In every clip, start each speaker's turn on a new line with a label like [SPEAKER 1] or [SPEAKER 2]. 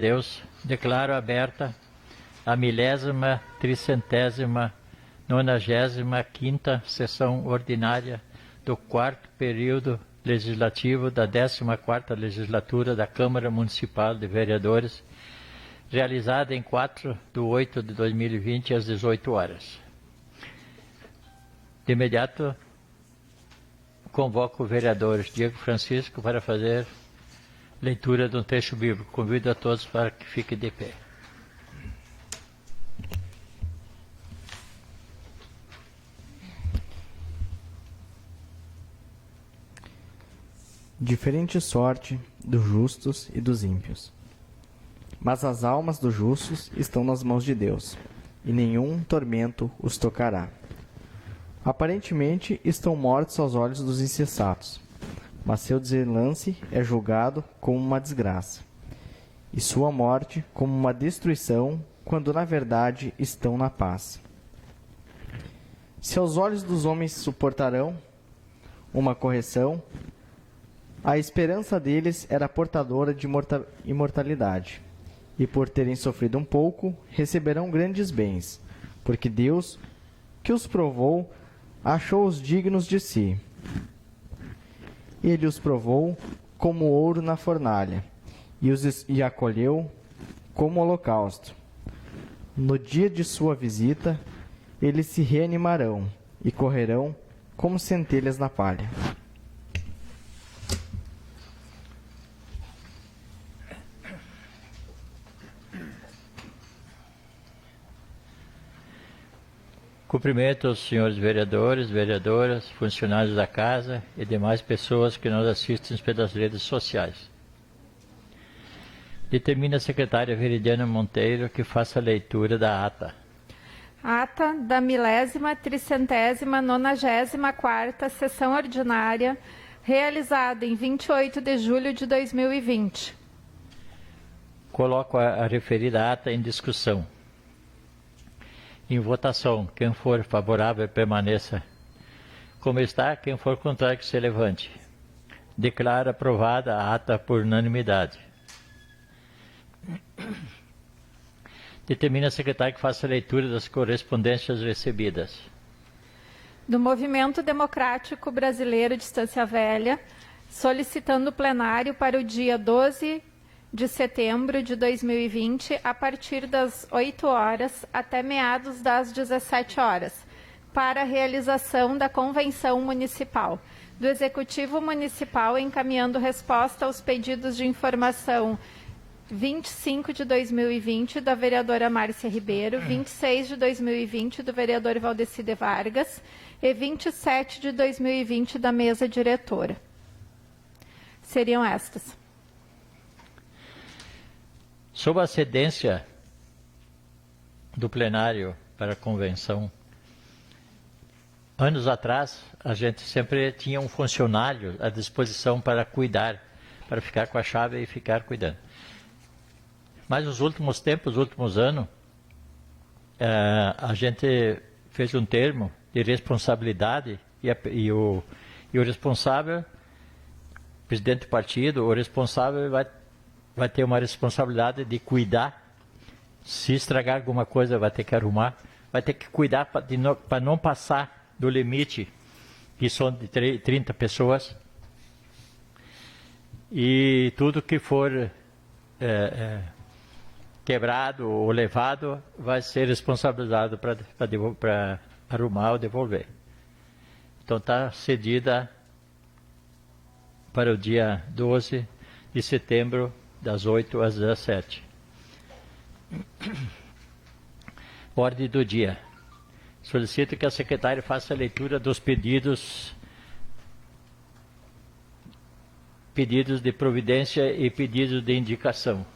[SPEAKER 1] Deus, declaro aberta a 10.395ª sessão ordinária do 4º período legislativo da 14ª legislatura da Câmara Municipal de Vereadores, realizada em 4/8/2020, às 18 horas. De imediato, convoco o vereador Diego Francisco para fazer leitura do texto bíblico. Convido a todos para que fiquem de pé.
[SPEAKER 2] Diferente sorte dos justos e dos ímpios. Mas as almas dos justos estão nas mãos de Deus, e nenhum tormento os tocará. Aparentemente estão mortos aos olhos dos insensatos, mas seu desenlace é julgado como uma desgraça, e sua morte como uma destruição, quando na verdade estão na paz. Se aos olhos dos homens suportarão uma correção, a esperança deles era portadora de imortalidade, e por terem sofrido um pouco, receberão grandes bens, porque Deus, que os provou, achou-os dignos de si. Ele os provou como ouro na fornalha, e acolheu como holocausto. No dia de sua visita, eles se reanimarão e correrão como centelhas na palha.
[SPEAKER 1] Cumprimento aos senhores vereadores, vereadoras, funcionários da casa e demais pessoas que nos assistem pelas redes sociais. Determina a secretária Veridiana Monteiro que faça a leitura da ata.
[SPEAKER 3] Ata da 10.394ª sessão ordinária, realizada em 28 de julho de 2020.
[SPEAKER 1] Coloco a referida ata em discussão. Em votação, quem for favorável permaneça como está, quem for contrário que se levante. Declaro aprovada a ata por unanimidade. Determina a secretária que faça a leitura das correspondências recebidas.
[SPEAKER 3] Do Movimento Democrático Brasileiro de Estância Velha, solicitando o plenário para o dia 12 de setembro de 2020, a partir das 8 horas até meados das 17 horas, para a realização da Convenção Municipal, do Executivo Municipal encaminhando resposta aos pedidos de informação 25 de 2020 da vereadora Márcia Ribeiro, 26 de 2020 do vereador Valdeci de Vargas e 27 de 2020 da mesa diretora. Seriam estas.
[SPEAKER 1] Sob a cedência do plenário para a convenção, anos atrás, a gente sempre tinha um funcionário à disposição para cuidar, para ficar com a chave e ficar cuidando. Mas nos últimos tempos, nos últimos anos, a gente fez um termo de responsabilidade e o responsável, presidente do partido, o responsável vai ter uma responsabilidade de cuidar. Se estragar alguma coisa, vai ter que arrumar. Vai ter que cuidar para não passar do limite, que são de 30 pessoas. E tudo que for quebrado ou levado vai ser responsabilizado para arrumar ou devolver. Então está cedida para o dia 12 de setembro, das 8 às 17. Ordem do dia. Solicito que a secretária faça a leitura dos pedidos de providência e pedidos de indicação.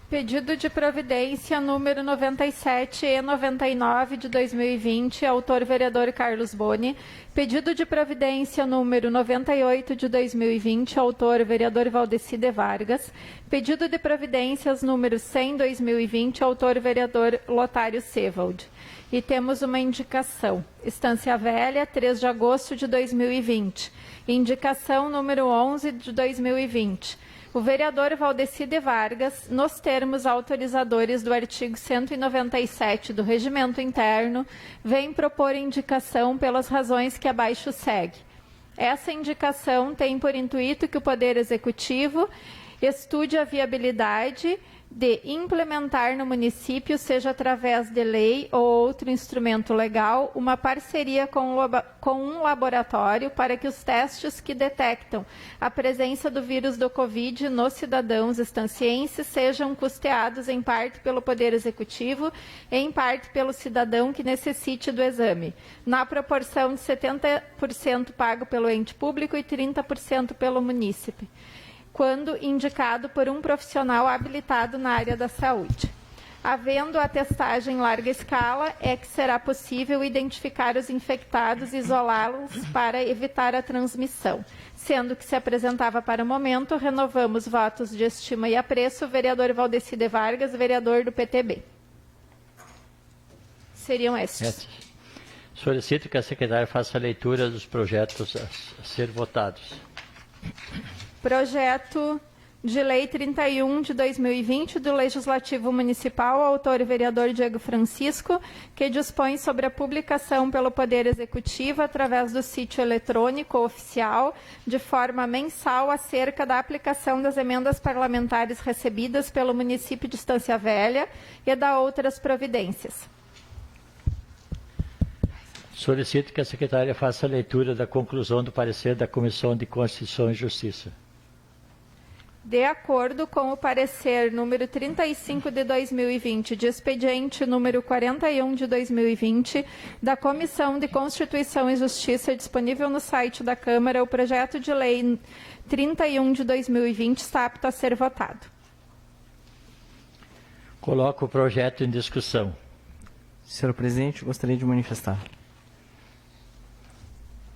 [SPEAKER 3] Pedido de providência número 97 e 99 de 2020, autor vereador Carlos Boni. Pedido de providência número 98 de 2020, autor vereador Valdeci de Vargas. Pedido de providências número 100 2020, autor vereador Lotário Sevold. E temos uma indicação. Estância Velha, 3 de agosto de 2020. Indicação número 11 de 2020. O vereador Valdeci de Vargas, nos termos autorizadores do artigo 197 do Regimento Interno, vem propor indicação pelas razões que abaixo segue. Essa indicação tem por intuito que o Poder Executivo estude a viabilidade de implementar no município, seja através de lei ou outro instrumento legal, uma parceria com um laboratório para que os testes que detectam a presença do vírus do Covid nos cidadãos estancienses sejam custeados em parte pelo Poder Executivo e em parte pelo cidadão que necessite do exame, na proporção de 70% pago pelo ente público e 30% pelo munícipe, quando indicado por um profissional habilitado na área da saúde. Havendo a testagem em larga escala, é que será possível identificar os infectados e isolá-los para evitar a transmissão. Sendo que se apresentava para o momento, renovamos votos de estima e apreço, vereador Valdeci de Vargas, vereador do PTB. Seriam estes.
[SPEAKER 1] Solicito que a secretária faça a leitura dos projetos a ser votados.
[SPEAKER 3] Projeto de Lei 31 de 2020 do Legislativo Municipal, autor e vereador Diego Francisco, que dispõe sobre a publicação pelo Poder Executivo, através do sítio eletrônico oficial, de forma mensal, acerca da aplicação das emendas parlamentares recebidas pelo município de Estância Velha e da outras providências.
[SPEAKER 1] Solicito que a secretária faça a leitura da conclusão do parecer da Comissão de Constituição e Justiça.
[SPEAKER 3] De acordo com o parecer número 35 de 2020, de expediente número 41 de 2020, da Comissão de Constituição e Justiça, disponível no site da Câmara, o projeto de lei 31 de 2020 está apto a ser votado.
[SPEAKER 1] Coloco o projeto em discussão.
[SPEAKER 2] Senhor presidente, gostaria de manifestar.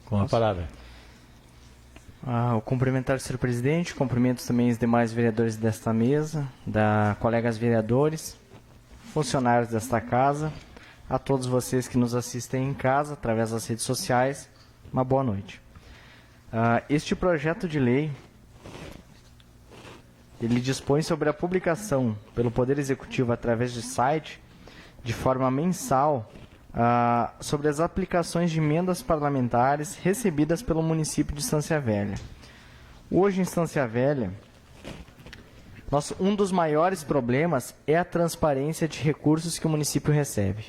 [SPEAKER 1] Com a palavra.
[SPEAKER 2] O cumprimentar o senhor presidente, cumprimento também os demais vereadores desta mesa, colegas vereadores, funcionários desta casa, a todos vocês que nos assistem em casa, através das redes sociais, uma boa noite. Este projeto de lei, ele dispõe sobre a publicação pelo Poder Executivo através de site, de forma mensal, sobre as aplicações de emendas parlamentares recebidas pelo município de Estância Velha. Hoje, em Estância Velha, um dos maiores problemas é a transparência de recursos que o município recebe.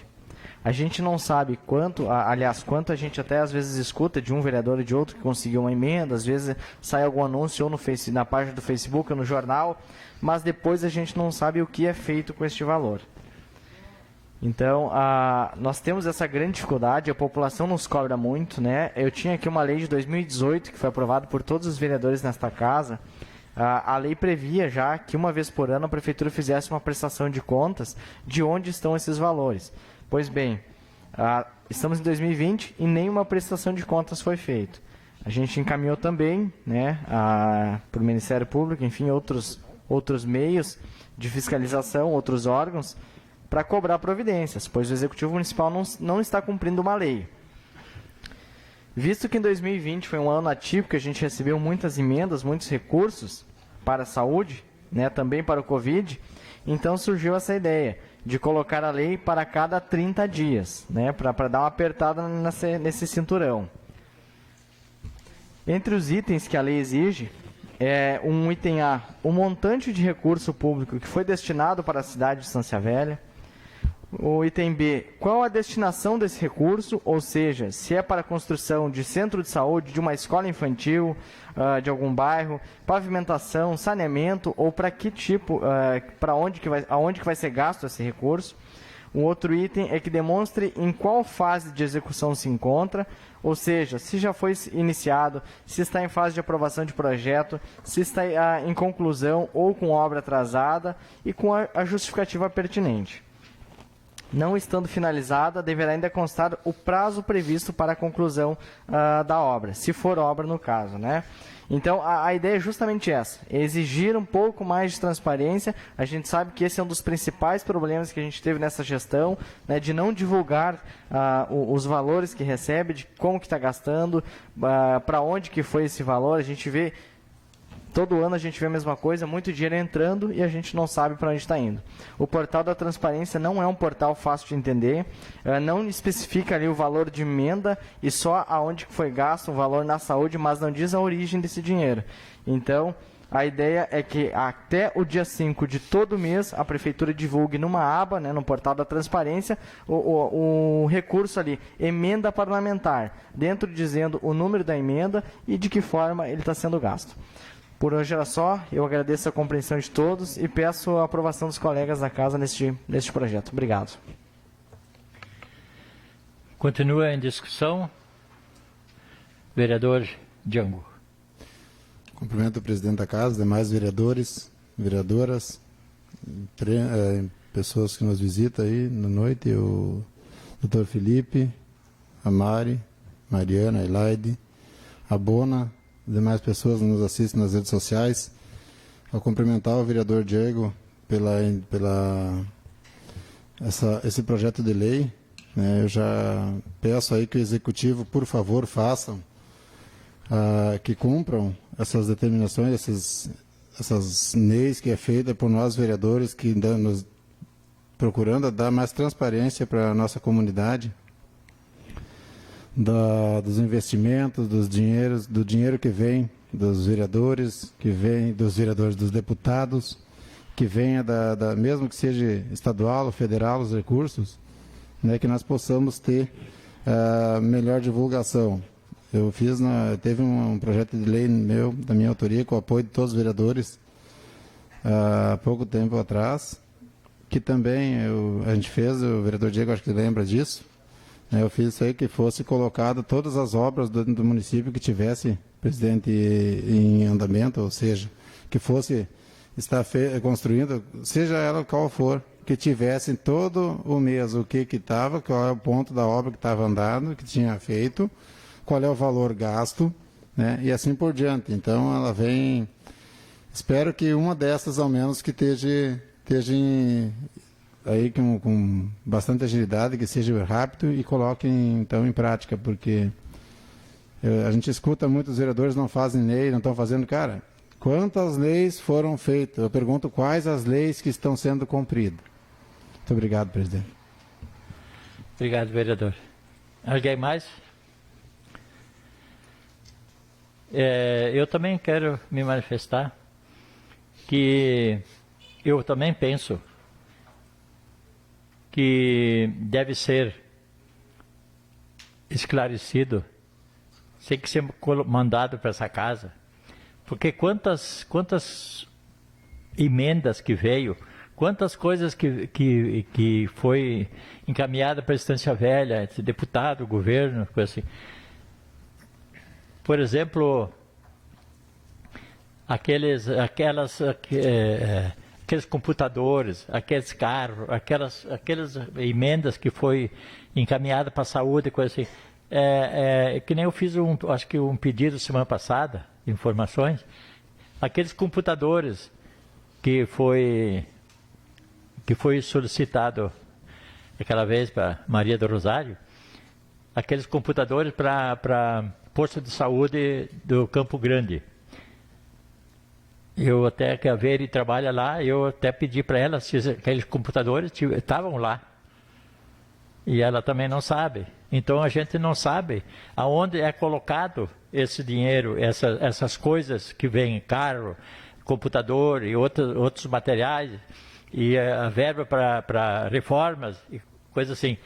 [SPEAKER 2] A gente não sabe quanto a gente até às vezes escuta de um vereador e de outro que conseguiu uma emenda, às vezes sai algum anúncio ou na página do Facebook ou no jornal, mas depois a gente não sabe o que é feito com este valor. Então, nós temos essa grande dificuldade, a população nos cobra muito, né? Eu tinha aqui uma lei de 2018, que foi aprovada por todos os vereadores nesta casa. A lei previa já que uma vez por ano a prefeitura fizesse uma prestação de contas de onde estão esses valores. Pois bem, estamos em 2020 e nenhuma prestação de contas foi feita. A gente encaminhou também, né, para o Ministério Público, enfim, outros meios de fiscalização, outros órgãos, para cobrar providências, pois o Executivo Municipal não está cumprindo uma lei. Visto que em 2020 foi um ano atípico, a gente recebeu muitas emendas, muitos recursos para a saúde, né, também para o Covid, então surgiu essa ideia de colocar a lei para cada 30 dias, né, para dar uma apertada nesse cinturão. Entre os itens que a lei exige, um item A, o montante de recurso público que foi destinado para a cidade de Estância Velha. O item B, qual a destinação desse recurso, ou seja, se é para a construção de centro de saúde, de uma escola infantil, de algum bairro, pavimentação, saneamento, ou para que tipo, aonde que vai ser gasto esse recurso. Um outro item é que demonstre em qual fase de execução se encontra, ou seja, se já foi iniciado, se está em fase de aprovação de projeto, se está em conclusão ou com obra atrasada e com a justificativa pertinente. Não estando finalizada, deverá ainda constar o prazo previsto para a conclusão da obra, se for obra no caso, né? Então, a ideia é justamente essa, é exigir um pouco mais de transparência. A gente sabe que esse é um dos principais problemas que a gente teve nessa gestão, né, de não divulgar os valores que recebe, de como que está gastando, para onde que foi esse valor. A gente vê Todo ano a gente vê a mesma coisa, muito dinheiro entrando e a gente não sabe para onde está indo. O portal da transparência não é um portal fácil de entender, não especifica ali o valor de emenda e só aonde foi gasto o valor na saúde, mas não diz a origem desse dinheiro. Então, a ideia é que até o dia 5 de todo mês a Prefeitura divulgue numa aba, né, no portal da transparência, o recurso ali, emenda parlamentar, dentro dizendo o número da emenda e de que forma ele está sendo gasto. Por hoje era só, eu agradeço a compreensão de todos e peço a aprovação dos colegas da casa neste projeto. Obrigado.
[SPEAKER 1] Continua em discussão. Vereador Django.
[SPEAKER 4] Cumprimento o presidente da casa, demais vereadores, vereadoras, pessoas que nos visitam aí na noite, o Dr. Felipe, a Mari, Mariana, a Elaide, a Bona, demais pessoas que nos assistem nas redes sociais. Ao cumprimentar o vereador Diego esse projeto de lei, né, eu já peço aí que o executivo, por favor, façam, que cumpram essas determinações, essas leis que é feita por nós vereadores, que nos procurando dar mais transparência para a nossa comunidade, dos investimentos, do dinheiro que vem dos vereadores, dos deputados, que venha mesmo que seja estadual ou federal, os recursos, né, que nós possamos ter melhor divulgação. Teve um projeto de lei da minha autoria, com o apoio de todos os vereadores, há pouco tempo atrás, que também a gente fez, o vereador Diego acho que lembra disso, né, eu fiz isso aí, que fosse colocado todas as obras do município que tivesse, presidente, em andamento, ou seja, que fosse estar construindo, seja ela qual for, que tivesse todo o mês o que estava, qual é o ponto da obra que estava andando, que tinha feito, qual é o valor gasto, né, e assim por diante. Então, ela vem... Espero que uma dessas, ao menos, que esteja aí com bastante agilidade, que seja rápido e coloque, então, em prática, porque a gente escuta muitos vereadores não fazem lei, não estão fazendo... Cara, quantas leis foram feitas? Eu pergunto quais as leis que estão sendo cumpridas. Muito obrigado, presidente.
[SPEAKER 1] Obrigado, vereador. Alguém mais? Eu também quero me manifestar que eu também penso que deve ser esclarecido, tem que ser mandado para essa casa, porque quantas emendas que veio, quantas coisas que foi encaminhada para a Estância Velha, deputado, governo, coisa assim. Por exemplo, aqueles computadores, aqueles carros, aquelas emendas que foi encaminhada para a saúde, coisa assim. Que nem eu fiz acho que um pedido semana passada, informações, aqueles computadores que foi solicitado aquela vez para Maria do Rosário, aqueles computadores para posto de saúde do Campo Grande. Eu até, que a Veri trabalha lá, eu até pedi para ela se aqueles computadores estavam lá. E ela também não sabe. Então a gente não sabe aonde é colocado esse dinheiro, essas coisas que vêm, carro, computador e outros materiais, e a verba para reformas, e coisas assim.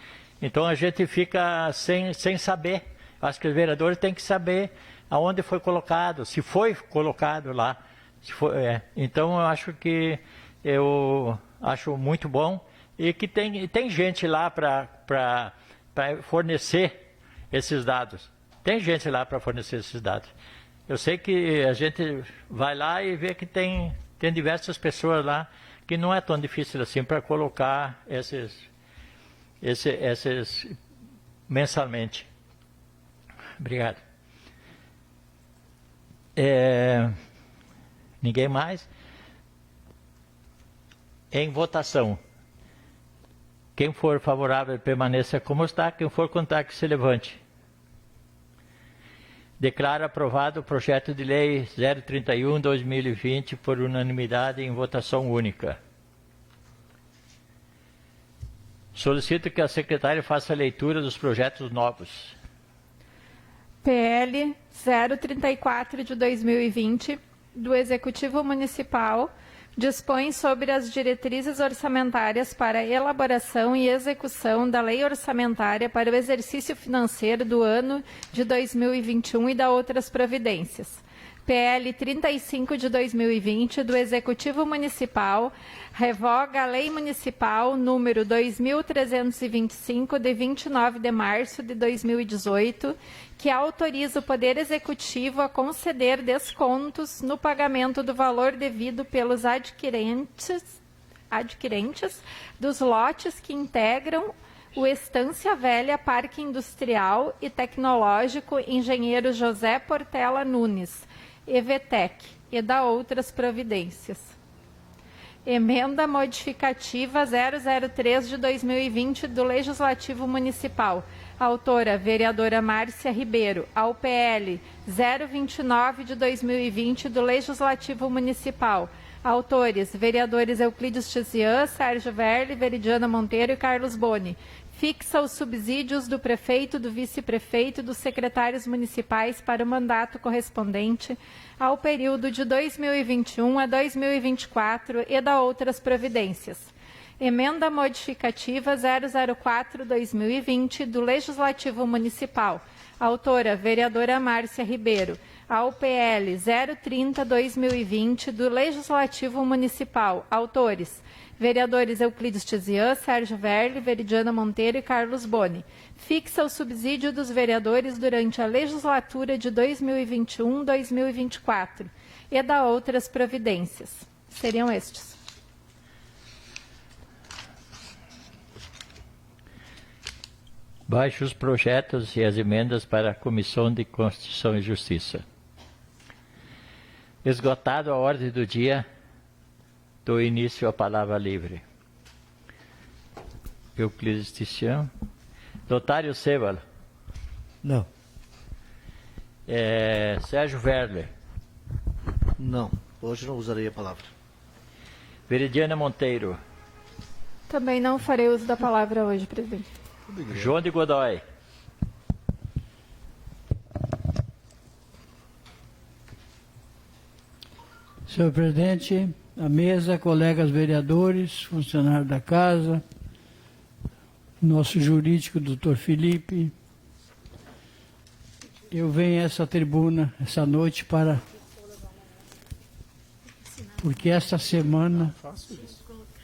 [SPEAKER 1] Então a gente fica sem saber. Acho que os vereadores têm que saber aonde foi colocado, se foi colocado lá. Então eu acho muito bom, e que tem gente lá para fornecer esses dados. Tem gente lá para fornecer esses dados. Eu sei que a gente vai lá e vê que tem diversas pessoas lá, que não é tão difícil assim para colocar esses mensalmente. Obrigado. Ninguém mais? Em votação. Quem for favorável, permaneça como está. Quem for contrário, que se levante. Declaro aprovado o projeto de lei 031/2020 por unanimidade em votação única. Solicito que a secretária faça a leitura dos projetos novos.
[SPEAKER 3] PL 034 de 2020 do Executivo Municipal dispõe sobre as diretrizes orçamentárias para a elaboração e execução da Lei Orçamentária para o exercício financeiro do ano de 2021 e da outras providências. PL 35 de 2020 do Executivo Municipal revoga a Lei Municipal número 2.325 de 29 de março de 2018, que autoriza o Poder Executivo a conceder descontos no pagamento do valor devido pelos adquirentes dos lotes que integram o Estância Velha Parque Industrial e Tecnológico Engenheiro José Portela Nunes, EVTEC, e da outras providências. Emenda modificativa 003 de 2020 do Legislativo Municipal. Autora, vereadora Márcia Ribeiro. Ao PL 029 de 2020 do Legislativo Municipal. Autores, vereadores Euclides Tizian, Sérgio Verli, Veridiana Monteiro e Carlos Boni. Fixa os subsídios do prefeito, do vice-prefeito e dos secretários municipais para o mandato correspondente ao período de 2021 a 2024 e da outras providências. Emenda modificativa 004/2020 do Legislativo Municipal. Autora, vereadora Márcia Ribeiro. Ao PL 030/2020 do Legislativo Municipal. Autores, vereadores Euclides Tizian, Sérgio Verli, Veridiana Monteiro e Carlos Boni. Fixa o subsídio dos vereadores durante a legislatura de 2021-2024 e da outras providências. Seriam estes.
[SPEAKER 1] Baixo os projetos e as emendas para a Comissão de Constituição e Justiça. Esgotado a ordem do dia, dou início à palavra livre. Euclides Tizian. Lotário Sebalo.
[SPEAKER 5] Não.
[SPEAKER 1] Sérgio Verler.
[SPEAKER 5] Não. Hoje não usarei a palavra.
[SPEAKER 1] Veridiana Monteiro.
[SPEAKER 3] Também não farei uso da palavra hoje, presidente.
[SPEAKER 1] João de Godoy.
[SPEAKER 6] Senhor presidente, a mesa, colegas vereadores, funcionários da casa, nosso jurídico, doutor Felipe, eu venho a essa tribuna essa noite porque esta semana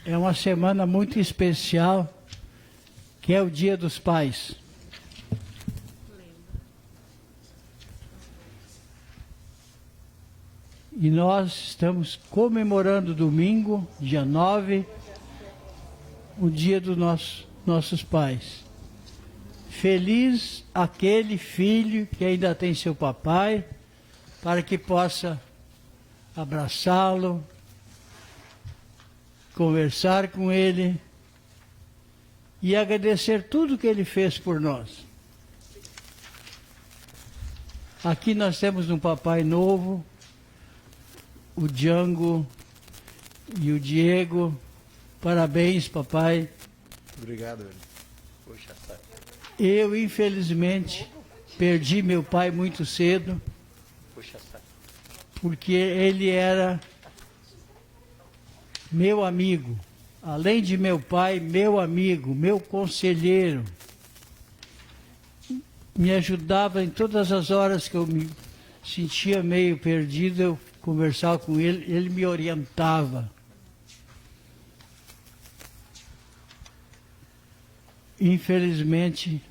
[SPEAKER 6] é uma semana muito especial, que é o Dia dos Pais. E nós estamos comemorando domingo, dia 9, o dia dos nossos pais. Feliz aquele filho que ainda tem seu papai, para que possa abraçá-lo, conversar com ele e agradecer tudo que ele fez por nós. Aqui nós temos um papai novo, o Django e o Diego. Parabéns, papai.
[SPEAKER 4] Obrigado, velho.
[SPEAKER 1] Puxa, sabe.
[SPEAKER 6] Eu, infelizmente, perdi meu pai muito cedo,
[SPEAKER 1] Puxa, sabe.
[SPEAKER 6] porque ele era meu amigo. Além de meu pai, meu amigo, meu conselheiro. Me ajudava em todas as horas que eu me sentia meio perdido, eu conversava com ele, ele me orientava. Infelizmente,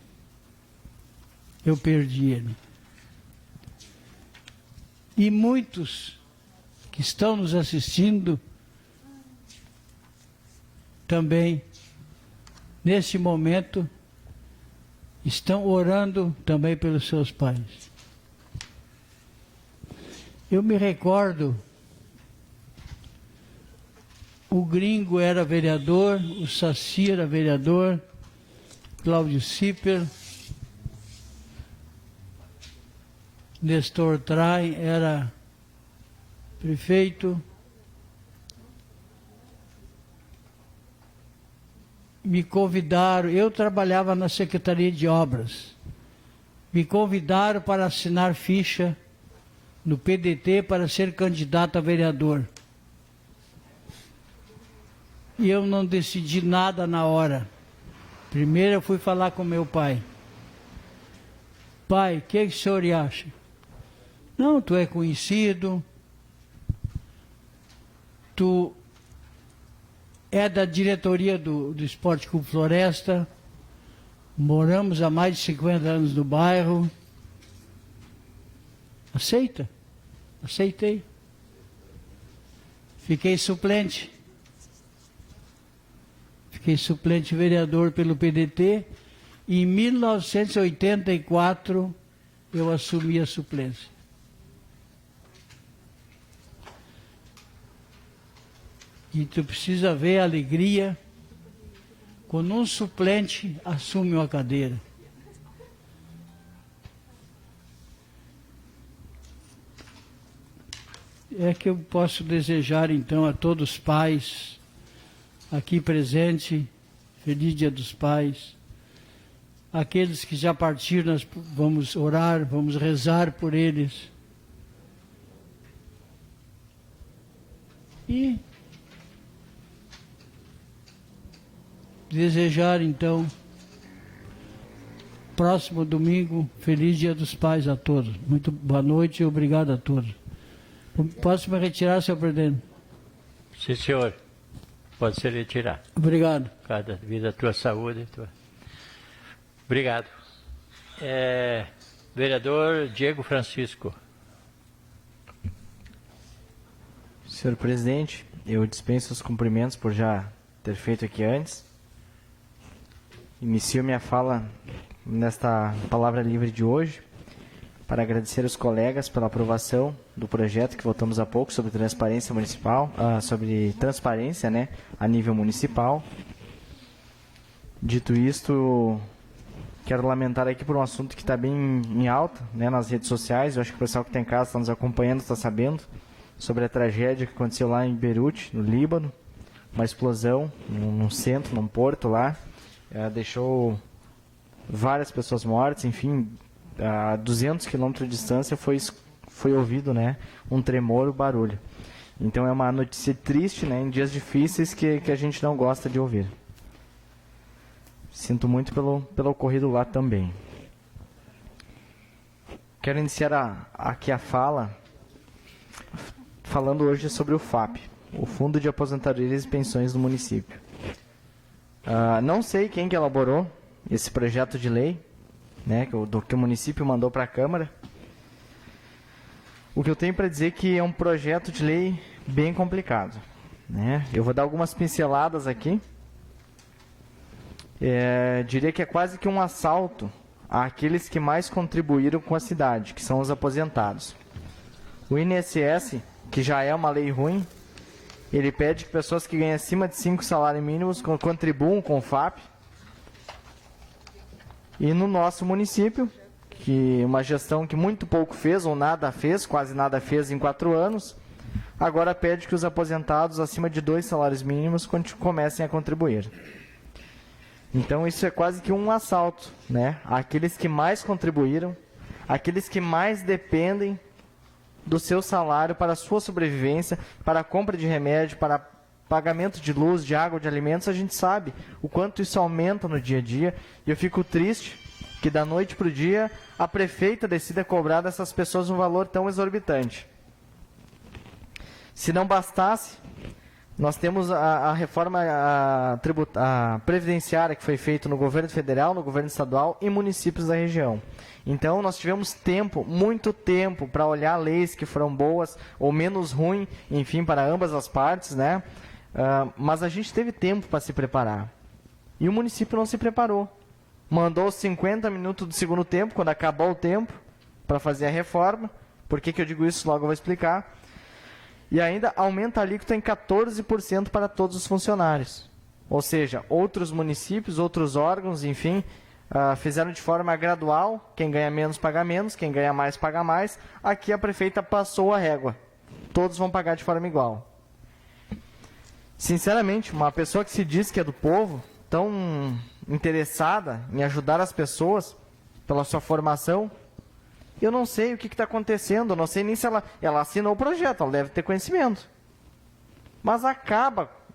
[SPEAKER 6] eu perdi ele. E muitos que estão nos assistindo também, nesse momento, estão orando também pelos seus pais. Eu me recordo, o Gringo era vereador, o Saci era vereador, Cláudio Cipper, Nestor Traem era prefeito. Me convidaram, eu trabalhava na Secretaria de Obras, me convidaram para assinar ficha no PDT para ser candidato a vereador. E eu não decidi nada na hora. Primeiro eu fui falar com meu pai. Pai, o que o senhor acha? Não, tu é conhecido, tu é da diretoria do Esporte Clube Floresta, moramos há mais de 50 anos no bairro. Aceita? Aceitei. Fiquei suplente. Fiquei suplente vereador pelo PDT e em 1984 eu assumi a suplência. E tu precisa ver a alegria quando um suplente assume uma cadeira. É que eu posso desejar então a todos os pais aqui presentes, feliz Dia dos Pais. Aqueles que já partiram, nós vamos orar, vamos rezar por eles. E desejar então, próximo domingo, feliz Dia dos Pais a todos. Muito boa noite e obrigado a todos. Posso me retirar, senhor presidente?
[SPEAKER 1] Sim, senhor. Pode se retirar.
[SPEAKER 6] Obrigado.
[SPEAKER 1] Cada vida a tua saúde. Obrigado. Vereador Diego Francisco.
[SPEAKER 2] Senhor presidente, eu dispenso os cumprimentos por já ter feito aqui antes. Inicio minha fala nesta palavra livre de hoje para agradecer aos colegas pela aprovação do projeto que votamos há pouco sobre transparência municipal, sobre transparência, né, a nível municipal. Dito isto, quero lamentar aqui por um assunto que está bem em alta, né, nas redes sociais. Eu acho que o pessoal que está em casa está nos acompanhando, está sabendo sobre a tragédia que aconteceu lá em Beirute, no Líbano, uma explosão num centro, num porto lá. Deixou várias pessoas mortas, enfim, a 200 quilômetros de distância foi ouvido, né, um tremor, um barulho. Então é uma notícia triste, né, em dias difíceis que a gente não gosta de ouvir. Sinto muito pelo ocorrido lá também. Quero iniciar aqui a fala falando hoje sobre o FAP, o Fundo de Aposentadorias e Pensões do município. Não sei quem que elaborou esse projeto de lei, né, que o município mandou para a Câmara. O que eu tenho para dizer é que é um projeto de lei bem complicado, né? Eu vou dar algumas pinceladas aqui. Diria que é quase que um assalto àqueles que mais contribuíram com a cidade, que são os aposentados. O INSS, que já é uma lei ruim, ele pede que pessoas que ganham acima de 5 salários mínimos contribuam com o FAP. E no nosso município, que uma gestão que muito pouco fez ou nada fez, quase nada fez em 4 anos, agora pede que os aposentados acima de 2 salários mínimos comecem a contribuir. Então isso é quase que um assalto, né? Aqueles que mais contribuíram, aqueles que mais dependem do seu salário para a sua sobrevivência, para a compra de remédio, para pagamento de luz, de água, de alimentos. A gente sabe o quanto isso aumenta no dia a dia, e eu fico triste que da noite para o dia a prefeita decida cobrar dessas pessoas um valor tão exorbitante. Se não bastasse, nós temos a reforma previdenciária que foi feita no governo federal, no governo estadual e municípios da região. Então, nós tivemos tempo, muito tempo, para olhar leis que foram boas ou menos ruins, enfim, para ambas as partes, né? Mas a gente teve tempo para se preparar. E o município não se preparou. Mandou 50 minutos do segundo tempo, quando acabou o tempo, para fazer a reforma. Por que eu digo isso? Logo eu vou explicar. E ainda aumenta a alíquota em 14% para todos os funcionários. Ou seja, outros municípios, outros órgãos, enfim, fizeram de forma gradual, quem ganha menos paga menos, quem ganha mais paga mais. Aqui a prefeita passou a régua. Todos vão pagar de forma igual. Sinceramente, uma pessoa que se diz que é do povo, tão interessada em ajudar as pessoas pela sua formação, eu não sei o que está acontecendo, eu não sei nem se ela assinou o projeto, ela deve ter conhecimento. Mas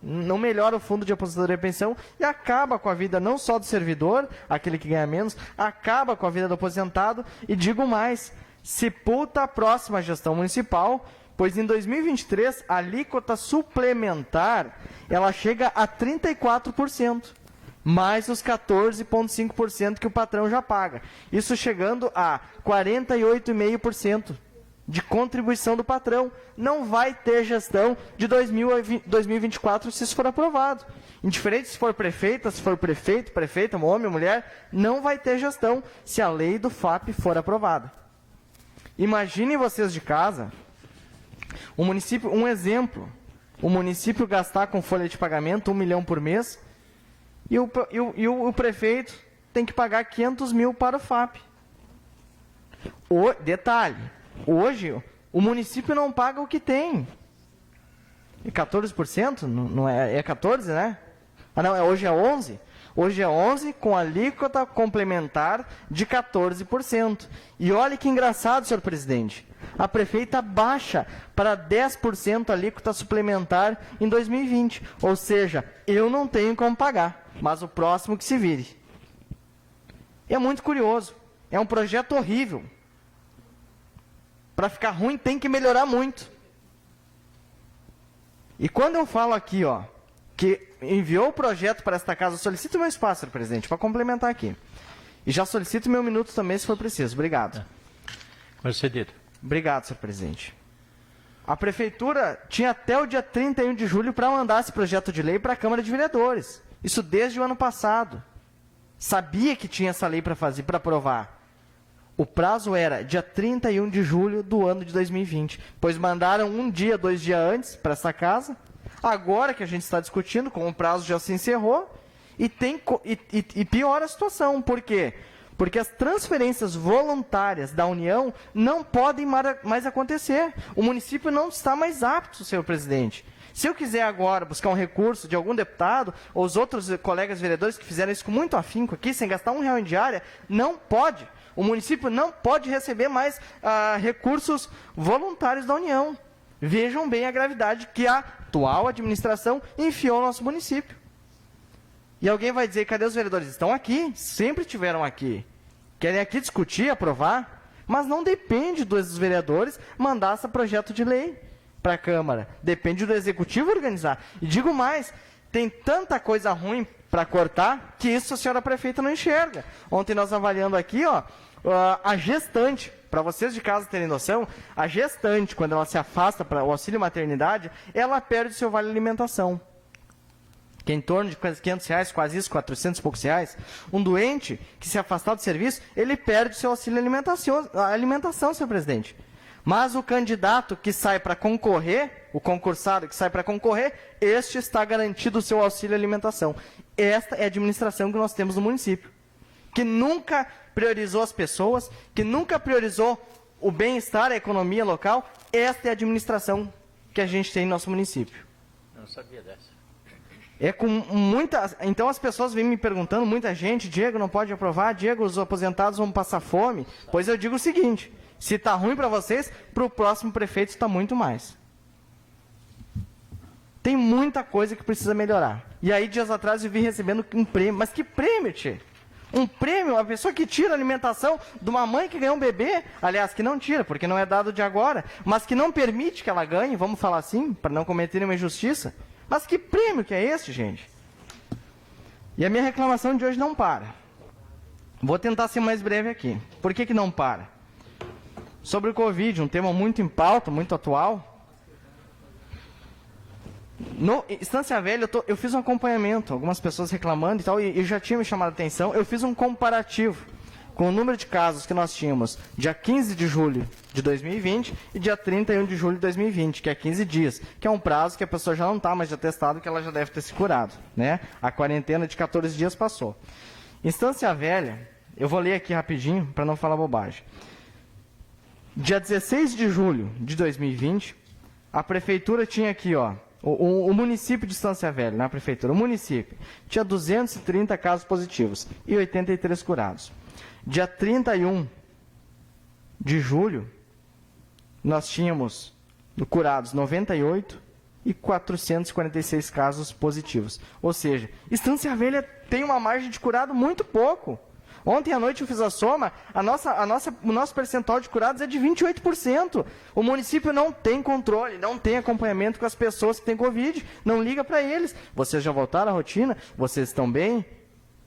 [SPEAKER 2] não melhora o fundo de aposentadoria e pensão e acaba com a vida não só do servidor, aquele que ganha menos, acaba com a vida do aposentado e digo mais, sepulta a próxima gestão municipal, pois em 2023 a alíquota suplementar ela chega a 34%, mais os 14,5% que o patrão já paga. Isso chegando a 48,5% de contribuição do patrão. Não vai ter gestão de 2024 se isso for aprovado. Indiferente se for prefeita, se for prefeito, prefeita, homem ou mulher, não vai ter gestão se a lei do FAP for aprovada. Imaginem vocês de casa, um exemplo, o município gastar com folha de pagamento 1 milhão por mês e o prefeito tem que pagar 500 mil para o FAP. Detalhe, hoje o município não paga o que tem. É 14%? Não é 14%, né? Ah, não, hoje é 11%. Hoje é 11% com alíquota complementar de 14%. E olha que engraçado, senhor presidente. A prefeita baixa para 10% alíquota suplementar em 2020. Ou seja, eu não tenho como pagar, mas o próximo que se vire. É muito curioso. É um projeto horrível. Para ficar ruim tem que melhorar muito. E quando eu falo aqui, ó, que enviou o projeto para esta casa, eu solicito meu espaço, senhor presidente, para complementar aqui. E já solicito meu minuto também, se for preciso. Obrigado.
[SPEAKER 1] Concedido.
[SPEAKER 2] Obrigado, senhor presidente. A prefeitura tinha até o dia 31 de julho para mandar esse projeto de lei para a Câmara de Vereadores. Isso desde o ano passado. Sabia que tinha essa lei para fazer, para aprovar. O prazo era dia 31 de julho do ano de 2020, pois mandaram 1 dia, 2 dias antes para essa casa. Agora que a gente está discutindo, como o prazo já se encerrou, e piora a situação. Por quê? Porque as transferências voluntárias da União não podem mais acontecer. O município não está mais apto, senhor presidente. Se eu quiser agora buscar um recurso de algum deputado, ou os outros colegas vereadores que fizeram isso com muito afinco aqui, sem gastar R$1 em diária, não pode. O município não pode receber mais recursos voluntários da União. Vejam bem a gravidade que a atual administração enfiou no nosso município. E alguém vai dizer, cadê os vereadores? Estão aqui, sempre estiveram aqui. Querem aqui discutir, aprovar, mas não depende dos vereadores mandar esse projeto de lei para a Câmara. Depende do Executivo organizar. E digo mais, tem tanta coisa ruim para cortar que isso a senhora prefeita não enxerga. Ontem nós avaliando aqui, ó, a gestante, para vocês de casa terem noção, a gestante, quando ela se afasta para o auxílio maternidade, ela perde seu vale alimentação. Que é em torno de R$500, quase isso, 400 e poucos reais. Um doente que se afastar do serviço, ele perde seu auxílio alimentação, senhor presidente. Mas o candidato que sai para concorrer, o concursado que sai para concorrer, este está garantido o seu auxílio alimentação. Esta é a administração que nós temos no município. Que nunca priorizou as pessoas, que nunca priorizou o bem-estar, a economia local. Esta é a administração que a gente tem no nosso município.
[SPEAKER 1] Não sabia dessa.
[SPEAKER 2] É com muita... Então as pessoas vêm me perguntando, muita gente, Diego, não pode aprovar, Diego, os aposentados vão passar fome. Pois eu digo o seguinte, se está ruim para vocês, para o próximo prefeito está muito mais. Tem muita coisa que precisa melhorar. E aí, dias atrás, eu vi recebendo um prêmio. Mas que prêmio, tchê? Um prêmio, a pessoa que tira a alimentação de uma mãe que ganhou um bebê, aliás, que não tira, porque não é dado de agora, mas que não permite que ela ganhe, vamos falar assim, para não cometer nenhuma injustiça. Mas que prêmio que é esse, gente? E a minha reclamação de hoje não para. Vou tentar ser mais breve aqui. Por que não para? Sobre o Covid, um tema muito em pauta, muito atual. No Estância Velha, eu fiz um acompanhamento, algumas pessoas reclamando e tal, e já tinha me chamado a atenção. Eu fiz um comparativo com o número de casos que nós tínhamos dia 15 de julho de 2020 e dia 31 de julho de 2020, que é 15 dias, que é um prazo que a pessoa já não está mais atestado, que ela já deve ter se curado, né? A quarentena de 14 dias passou. Estância Velha, eu vou ler aqui rapidinho para não falar bobagem. Dia 16 de julho de 2020, a prefeitura tinha aqui, ó, o município de Estância Velha, na prefeitura, o município, tinha 230 casos positivos e 83 curados. Dia 31 de julho, nós tínhamos curados 98 e 446 casos positivos. Ou seja, Estância Velha tem uma margem de curado muito pouco. Ontem à noite eu fiz a soma, o nosso percentual de curados é de 28%. O município não tem controle, não tem acompanhamento com as pessoas que têm Covid, não liga para eles. Vocês já voltaram à rotina? Vocês estão bem?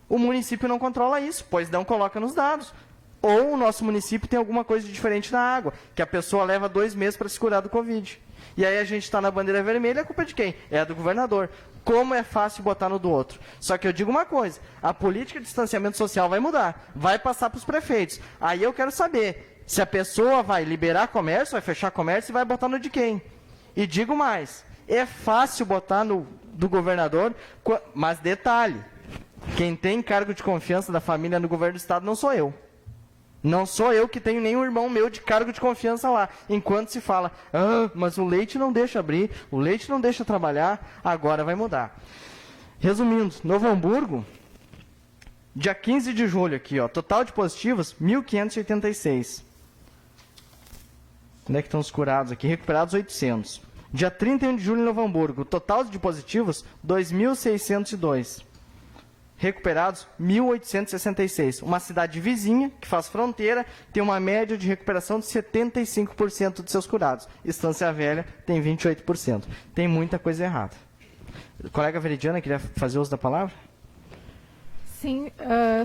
[SPEAKER 2] O município não controla isso, pois não coloca nos dados. Ou o nosso município tem alguma coisa de diferente na água, que a pessoa leva 2 meses para se curar do Covid. E aí a gente está na bandeira vermelha, a culpa é de quem? É a do governador. Como é fácil botar no do outro. Só que eu digo uma coisa, a política de distanciamento social vai mudar, vai passar para os prefeitos. Aí eu quero saber se a pessoa vai liberar comércio, vai fechar comércio e vai botar no de quem. E digo mais, é fácil botar no do governador, mas detalhe, quem tem cargo de confiança da família no governo do estado não sou eu. Não sou eu que tenho nenhum irmão meu de cargo de confiança lá. Enquanto se fala, mas o leite não deixa abrir, o leite não deixa trabalhar, agora vai mudar. Resumindo, Novo Hamburgo, dia 15 de julho aqui, ó, total de positivos, 1.586. Onde é que estão os curados aqui? Recuperados, 800. Dia 31 de julho em Novo Hamburgo, total de positivos, 2.602. Recuperados, 1.866. Uma cidade vizinha, que faz fronteira, tem uma média de recuperação de 75% de seus curados. Estância Velha tem 28%. Tem muita coisa errada. O colega Veridiana queria fazer uso da palavra?
[SPEAKER 3] Sim,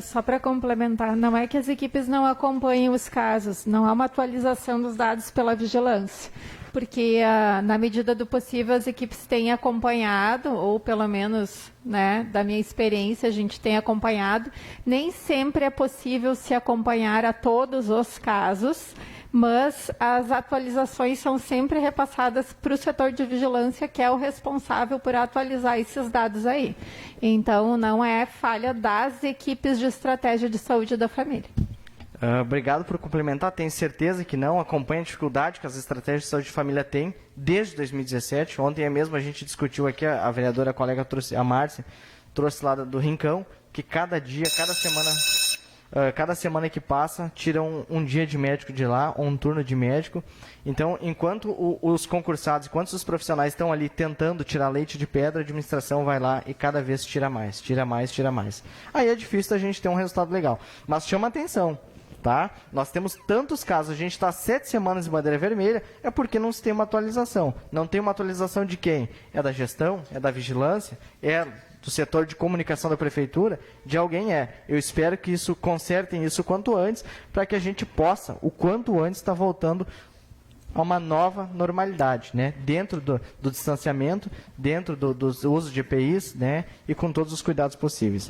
[SPEAKER 3] só para complementar, não é que as equipes não acompanhem os casos, não há uma atualização dos dados pela vigilância, porque na medida do possível as equipes têm acompanhado, ou pelo menos, né, da minha experiência, a gente tem acompanhado. Nem sempre é possível se acompanhar a todos os casos, mas as atualizações são sempre repassadas para o setor de vigilância, que é o responsável por atualizar esses dados aí. Então, não é falha das equipes de estratégia de saúde da família.
[SPEAKER 2] Obrigado por complementar. Tenho certeza que não acompanha a dificuldade que as estratégias de saúde de família têm desde 2017. Ontem mesmo a gente discutiu aqui, a vereadora, a colega trouxe, a Márcia, trouxe lá do Rincão, que cada dia, cada semana que passa, tiram um dia de médico de lá, ou um turno de médico. Então, enquanto os concursados, enquanto os profissionais estão ali tentando tirar leite de pedra, a administração vai lá e cada vez tira mais, tira mais, tira mais. Aí é difícil a gente ter um resultado legal. Mas chama atenção, tá? Nós temos tantos casos, a gente está 7 semanas em bandeira vermelha, é porque não se tem uma atualização. Não tem uma atualização de quem? É da gestão? É da vigilância? É do setor de comunicação da prefeitura? De alguém é. Eu espero que isso consertem isso quanto antes, para que a gente possa, o quanto antes, estar voltando a uma nova normalidade, né? Dentro do distanciamento, dentro do uso de EPIs, né? E com todos os cuidados possíveis.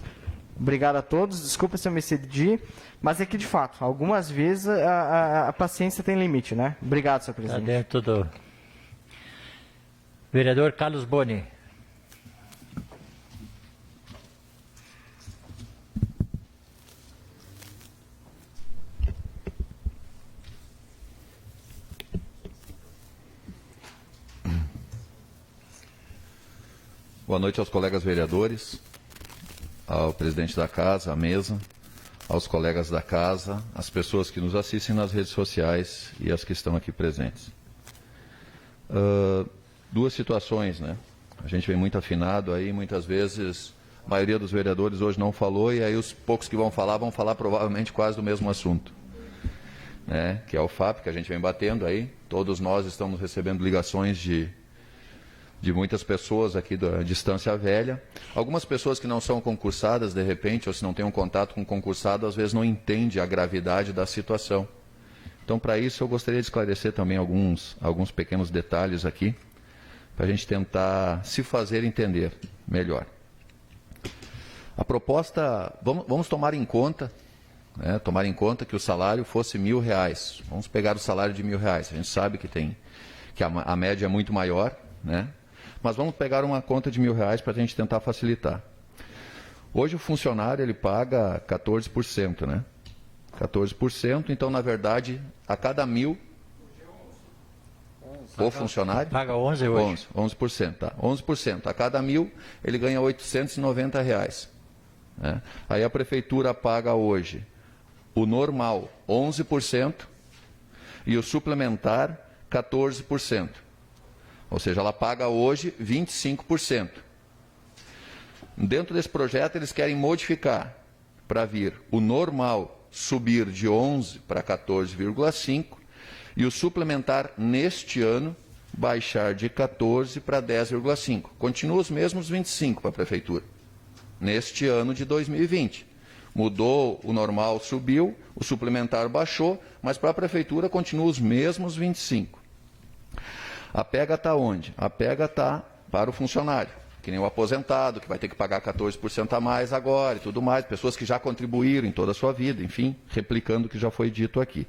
[SPEAKER 2] Obrigado a todos, desculpa se eu me excedi, mas é que, de fato, algumas vezes a paciência tem limite, né? Obrigado, senhor presidente.
[SPEAKER 1] Está dentro do... Vereador Carlos Boni.
[SPEAKER 7] Boa noite aos colegas vereadores, ao presidente da casa, à mesa, aos colegas da casa, às pessoas que nos assistem nas redes sociais e as que estão aqui presentes. Duas situações, né? A gente vem muito afinado aí, muitas vezes a maioria dos vereadores hoje não falou e aí os poucos que vão falar provavelmente quase do mesmo assunto, né? Que é o FAP, que a gente vem batendo aí. Todos nós estamos recebendo ligações de muitas pessoas aqui da Estância Velha. Algumas pessoas que não são concursadas, de repente, ou se não têm um contato com concursado, às vezes não entendem a gravidade da situação. Então, para isso, eu gostaria de esclarecer também alguns pequenos detalhes aqui, para a gente tentar se fazer entender melhor. A proposta, vamos tomar em conta, né, que o salário fosse R$1.000. Vamos pegar o salário de R$1.000. A gente sabe que a média é muito maior, né? Mas vamos pegar uma conta de R$1.000 para a gente tentar facilitar. Hoje o funcionário ele paga 14%, né? 14%, então, na verdade, a cada 1.000, o funcionário...
[SPEAKER 1] Paga 11 hoje.
[SPEAKER 7] 11%, tá? 11%. A cada 1.000, ele ganha R$ 890. Né? Aí a prefeitura paga hoje o normal 11% e o suplementar 14%. Ou seja, ela paga hoje 25%. Dentro desse projeto, eles querem modificar para vir o normal subir de 11 para 14,5 e o suplementar neste ano baixar de 14 para 10,5. Continua os mesmos 25 para a prefeitura. Neste ano de 2020. Mudou, o normal subiu, o suplementar baixou, mas para a prefeitura continua os mesmos 25. A pega está onde? A pega está para o funcionário, que nem o aposentado, que vai ter que pagar 14% a mais agora e tudo mais, pessoas que já contribuíram em toda a sua vida, enfim, replicando o que já foi dito aqui.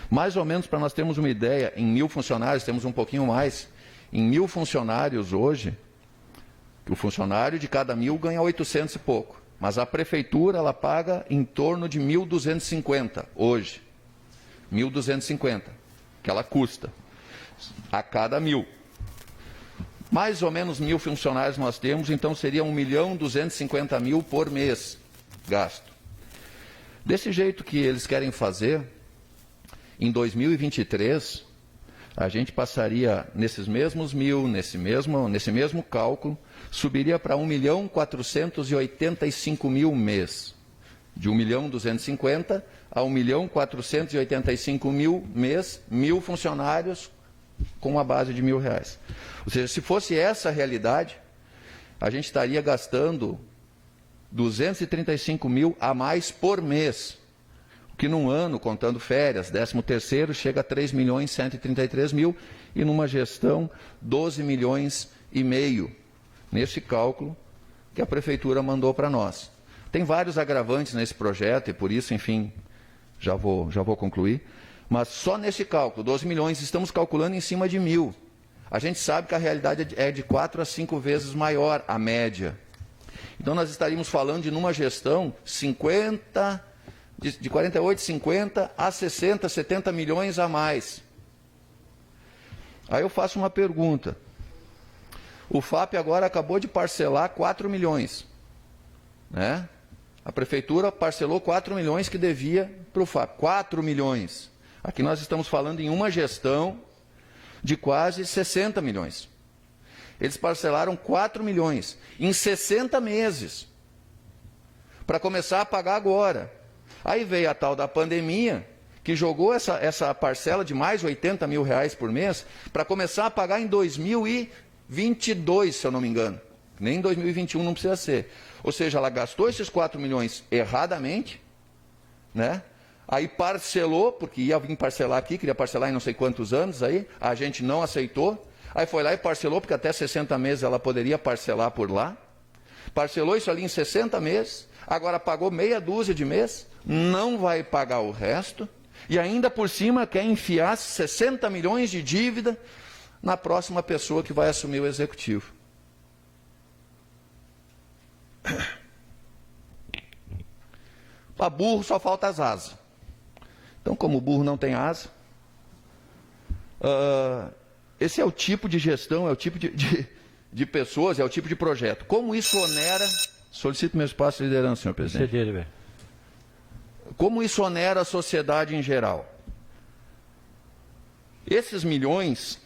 [SPEAKER 7] Mais ou menos, para nós termos uma ideia, em 1.000 funcionários, temos um pouquinho mais, em 1.000 funcionários hoje, o funcionário de cada 1.000 ganha 800 e pouco, mas a prefeitura ela paga em torno de 1.250 hoje, 1.250, que ela custa, a cada 1.000. Mais ou menos 1.000 funcionários nós temos, então seria 1.250.000 por mês gasto. Desse jeito que eles querem fazer, em 2023, a gente passaria nesses mesmos 1.000, nesse mesmo cálculo, subiria para 1.485.000 mês. De 1.250.000 a 1.485.000 mês, 1.000 funcionários com uma base de R$1.000. Ou seja, se fosse essa a realidade, a gente estaria gastando 235.000 a mais por mês, o que num ano, contando férias, 13º, chega a 3.133.000 e numa gestão 12,5 milhões, nesse cálculo que a prefeitura mandou para nós. Tem vários agravantes nesse projeto e por isso, enfim, já vou concluir. Mas só nesse cálculo, 12 milhões, estamos calculando em cima de 1.000. A gente sabe que a realidade é de 4 a 5 vezes maior, a média. Então, nós estaríamos falando de, numa gestão, de 48, 50 a 60, 70 milhões a mais. Aí eu faço uma pergunta. O FAP agora acabou de parcelar 4 milhões. Né? A prefeitura parcelou 4 milhões que devia para o FAP. 4 milhões. Aqui nós estamos falando em uma gestão de quase 60 milhões. Eles parcelaram 4 milhões em 60 meses para começar a pagar agora. Aí veio a tal da pandemia, que jogou essa parcela de mais R$80 mil por mês para começar a pagar em 2022, se eu não me engano. Nem em 2021 não precisa ser. Ou seja, ela gastou esses 4 milhões erradamente, né? Aí parcelou, porque ia vir parcelar aqui, queria parcelar em não sei quantos anos, aí a gente não aceitou. Aí foi lá e parcelou, porque até 60 meses ela poderia parcelar por lá. Parcelou isso ali em 60 meses, agora pagou meia dúzia de mês, não vai pagar o resto, e ainda por cima quer enfiar 60 milhões de dívida na próxima pessoa que vai assumir o executivo. Para burro só falta as asas. Então, como o burro não tem asa, esse é o tipo de gestão, é o tipo de pessoas, é o tipo de projeto. Como isso onera... Solicito meu espaço de liderança, senhor presidente. Como isso onera a sociedade em geral? Esses milhões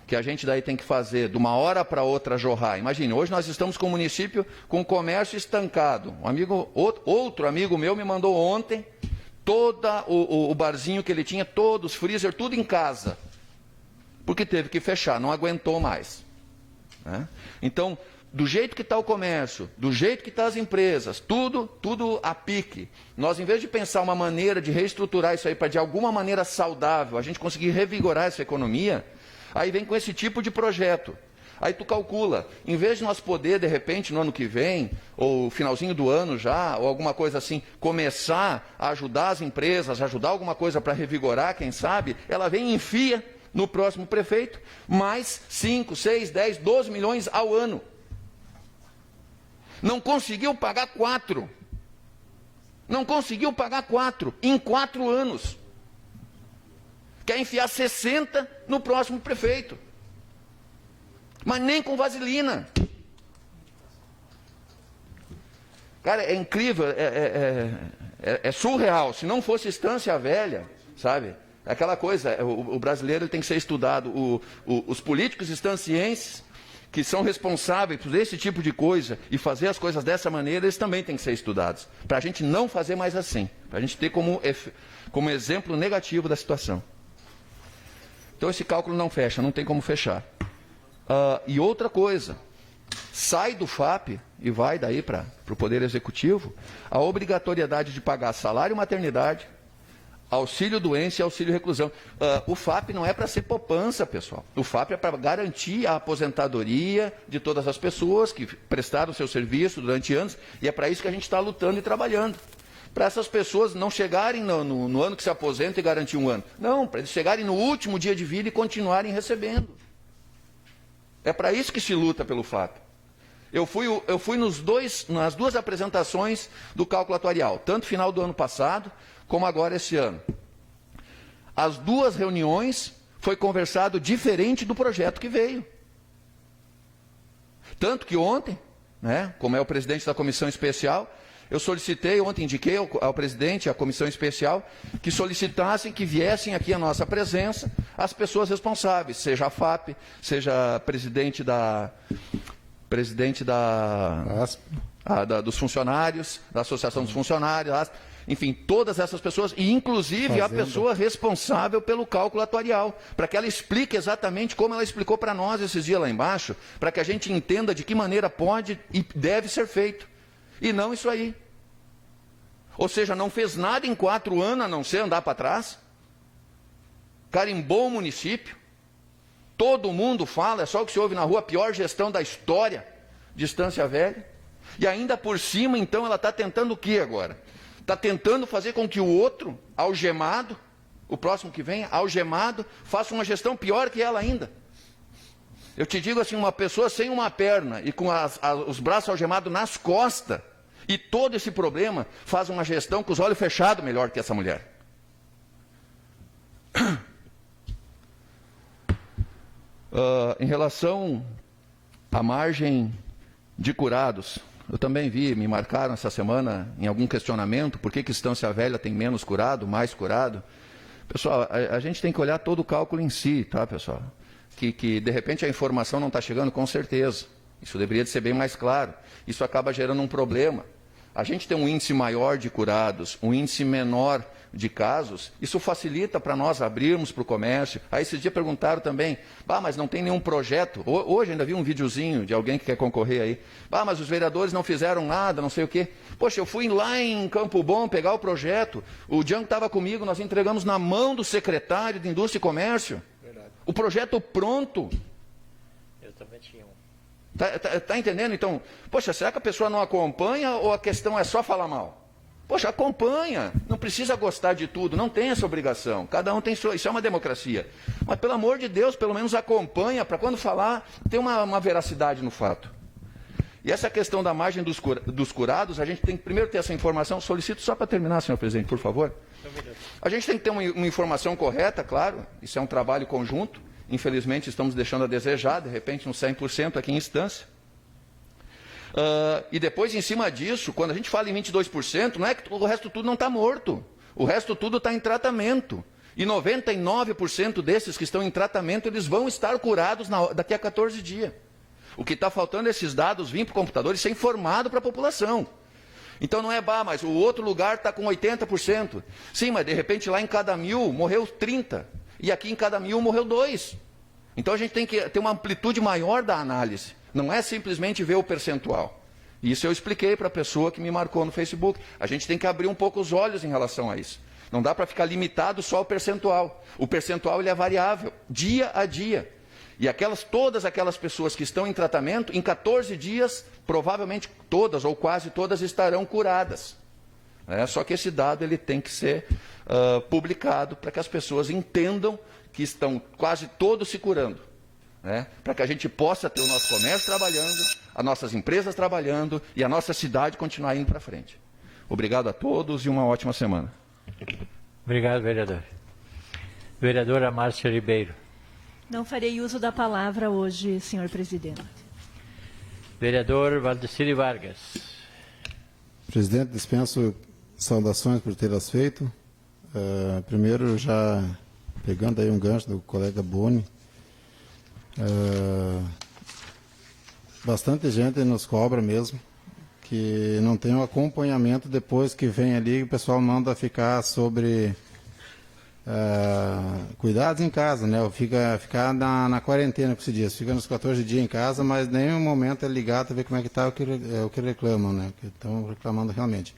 [SPEAKER 7] que a gente daí tem que fazer de uma hora para outra jorrar. Imagine, hoje nós estamos com um município com comércio estancado. Outro amigo meu me mandou ontem todo o barzinho que ele tinha, todos, freezer, tudo em casa. Porque teve que fechar, não aguentou mais. Né? Então, do jeito que está o comércio, do jeito que estão as empresas, tudo a pique. Nós, em vez de pensar uma maneira de reestruturar isso aí para, de alguma maneira saudável, a gente conseguir revigorar essa economia, aí vem com esse tipo de projeto. Aí tu calcula, em vez de nós poder, de repente, no ano que vem, ou finalzinho do ano já, ou alguma coisa assim, começar a ajudar as empresas, ajudar alguma coisa para revigorar, quem sabe, ela vem e enfia no próximo prefeito mais 5, 6, 10, 12 milhões ao ano. Não conseguiu pagar 4. Não conseguiu pagar 4 em 4 anos. Quer enfiar 60 no próximo prefeito. Mas nem com vaselina. Cara, é incrível, é surreal. Se não fosse Estância Velha, sabe? Aquela coisa, o brasileiro tem que ser estudado. Os políticos estancienses que são responsáveis por esse tipo de coisa e fazer as coisas dessa maneira, eles também têm que ser estudados. Para a gente não fazer mais assim. Para a gente ter como exemplo negativo da situação. Então esse cálculo não fecha, não tem como fechar. E outra coisa, sai do FAP e vai daí para o Poder Executivo a obrigatoriedade de pagar salário maternidade, auxílio doença e auxílio reclusão. O FAP não é para ser poupança, pessoal. O FAP é para garantir a aposentadoria de todas as pessoas que prestaram seu serviço durante anos, e é para isso que a gente está lutando e trabalhando. Para essas pessoas não chegarem no ano que se aposentam e garantir um ano. Não, para eles chegarem no último dia de vida e continuarem recebendo. É para isso que se luta pelo FAP. Eu fui nas duas apresentações do cálculo atuarial, tanto final do ano passado, como agora esse ano. As duas reuniões foi conversado diferente do projeto que veio. Tanto que ontem, né, como é o presidente da comissão especial, eu solicitei, ontem indiquei ao presidente, à comissão especial, que solicitassem que viessem aqui à nossa presença as pessoas responsáveis, seja a FAP, seja a presidente dos funcionários, da Associação dos Funcionários, enfim, todas essas pessoas, e inclusive a pessoa responsável pelo cálculo atuarial, para que ela explique exatamente como ela explicou para nós esses dias lá embaixo, para que a gente entenda de que maneira pode e deve ser feito. E não isso aí. Ou seja, não fez nada em 4 anos a não ser andar para trás. Carimbou o município. Todo mundo fala, é só o que se ouve na rua, a pior gestão da história de Estância Velha. E ainda por cima, então, ela está tentando o que agora? Está tentando fazer com que o outro, algemado, o próximo que venha, algemado, faça uma gestão pior que ela ainda. Eu te digo assim, uma pessoa sem uma perna e com os braços algemados nas costas, e todo esse problema faz uma gestão com os olhos fechados melhor que essa mulher. Em relação à margem de curados, eu também me marcaram essa semana em algum questionamento, por que Estância Velha tem menos curado, mais curado. Pessoal, a gente tem que olhar todo o cálculo em si, tá, pessoal? Que de repente a informação não está chegando, com certeza. Isso deveria de ser bem mais claro. Isso acaba gerando um problema. A gente tem um índice maior de curados, um índice menor de casos, isso facilita para nós abrirmos para o comércio. Aí esses dias perguntaram também, mas não tem nenhum projeto. Hoje ainda vi um videozinho de alguém que quer concorrer aí. Mas os vereadores não fizeram nada, não sei o quê. Poxa, eu fui lá em Campo Bom pegar o projeto, o Django estava comigo, nós entregamos na mão do secretário de Indústria e Comércio. Verdade. O projeto pronto.
[SPEAKER 1] Eu também tinha um.
[SPEAKER 7] Tá entendendo? Então, poxa, será que a pessoa não acompanha ou a questão é só falar mal? Poxa, acompanha, não precisa gostar de tudo, não tem essa obrigação, cada um tem sua, isso é uma democracia. Mas pelo amor de Deus, pelo menos acompanha, para quando falar, ter uma veracidade no fato. E essa questão da margem dos curados, a gente tem que primeiro ter essa informação, solicito só para terminar, senhor presidente, por favor. A gente tem que ter uma informação correta, claro, isso é um trabalho conjunto, infelizmente estamos deixando a desejar, de repente uns 100% aqui em Estância. E depois, em cima disso, quando a gente fala em 22%, não é que o resto tudo não está morto. O resto tudo está em tratamento. E 99% desses que estão em tratamento, eles vão estar curados daqui a 14 dias. O que está faltando é esses dados virem para o computador e ser informado para a população. Então não é, mas o outro lugar está com 80%. Sim, mas de repente lá em cada 1000 morreu 30. E aqui em cada 1000 morreu 2. Então a gente tem que ter uma amplitude maior da análise. Não é simplesmente ver o percentual. Isso eu expliquei para a pessoa que me marcou no Facebook. A gente tem que abrir um pouco os olhos em relação a isso. Não dá para ficar limitado só ao percentual. O percentual ele é variável, dia a dia. E todas aquelas pessoas que estão em tratamento, em 14 dias, provavelmente todas ou quase todas estarão curadas. Só que esse dado ele tem que ser publicado para que as pessoas entendam que estão quase todos se curando. né, para que a gente possa ter o nosso comércio trabalhando, as nossas empresas trabalhando e a nossa cidade continuar indo para frente. Obrigado a todos e uma ótima semana.
[SPEAKER 1] Obrigado, vereador. Vereadora Márcia Ribeiro.
[SPEAKER 8] Não farei uso da palavra hoje, senhor presidente.
[SPEAKER 1] Vereador Valdecir Vargas.
[SPEAKER 4] Presidente, dispenso saudações por tê-las feito. Primeiro, já pegando aí um gancho do colega Boni, bastante gente nos cobra mesmo, que não tem um acompanhamento depois que vem ali, o pessoal manda ficar sobre cuidados em casa, né? Ou ficar na quarentena, que se diz. Fica nos 14 dias em casa, mas nenhum momento é ligado a ver como é que está o que reclamam, né? Que estão reclamando realmente.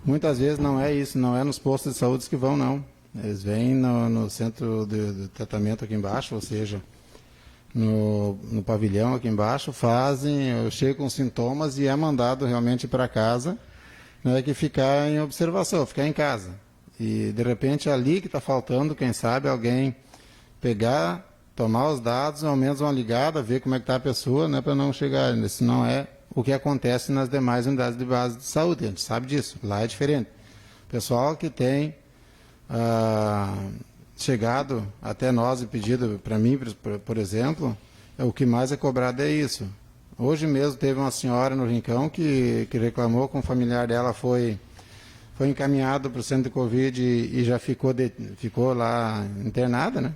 [SPEAKER 4] Muitas vezes não é isso, não é nos postos de saúde que vão, não. Eles vêm no centro de tratamento aqui embaixo, ou seja, no pavilhão aqui embaixo, chegam com sintomas e é mandado realmente para casa, né, que ficar em observação, ficar em casa. E, de repente, ali que está faltando, quem sabe, alguém pegar, tomar os dados, ao menos uma ligada, ver como é que está a pessoa, né, para não chegar. Isso não é o que acontece nas demais unidades de base de saúde, a gente sabe disso. Lá é diferente. Pessoal que tem chegado até nós e pedido para mim, por exemplo, o que mais é cobrado é isso. Hoje mesmo teve uma senhora no Rincão que reclamou que um familiar dela foi encaminhado para o centro de Covid e já ficou lá internada, né?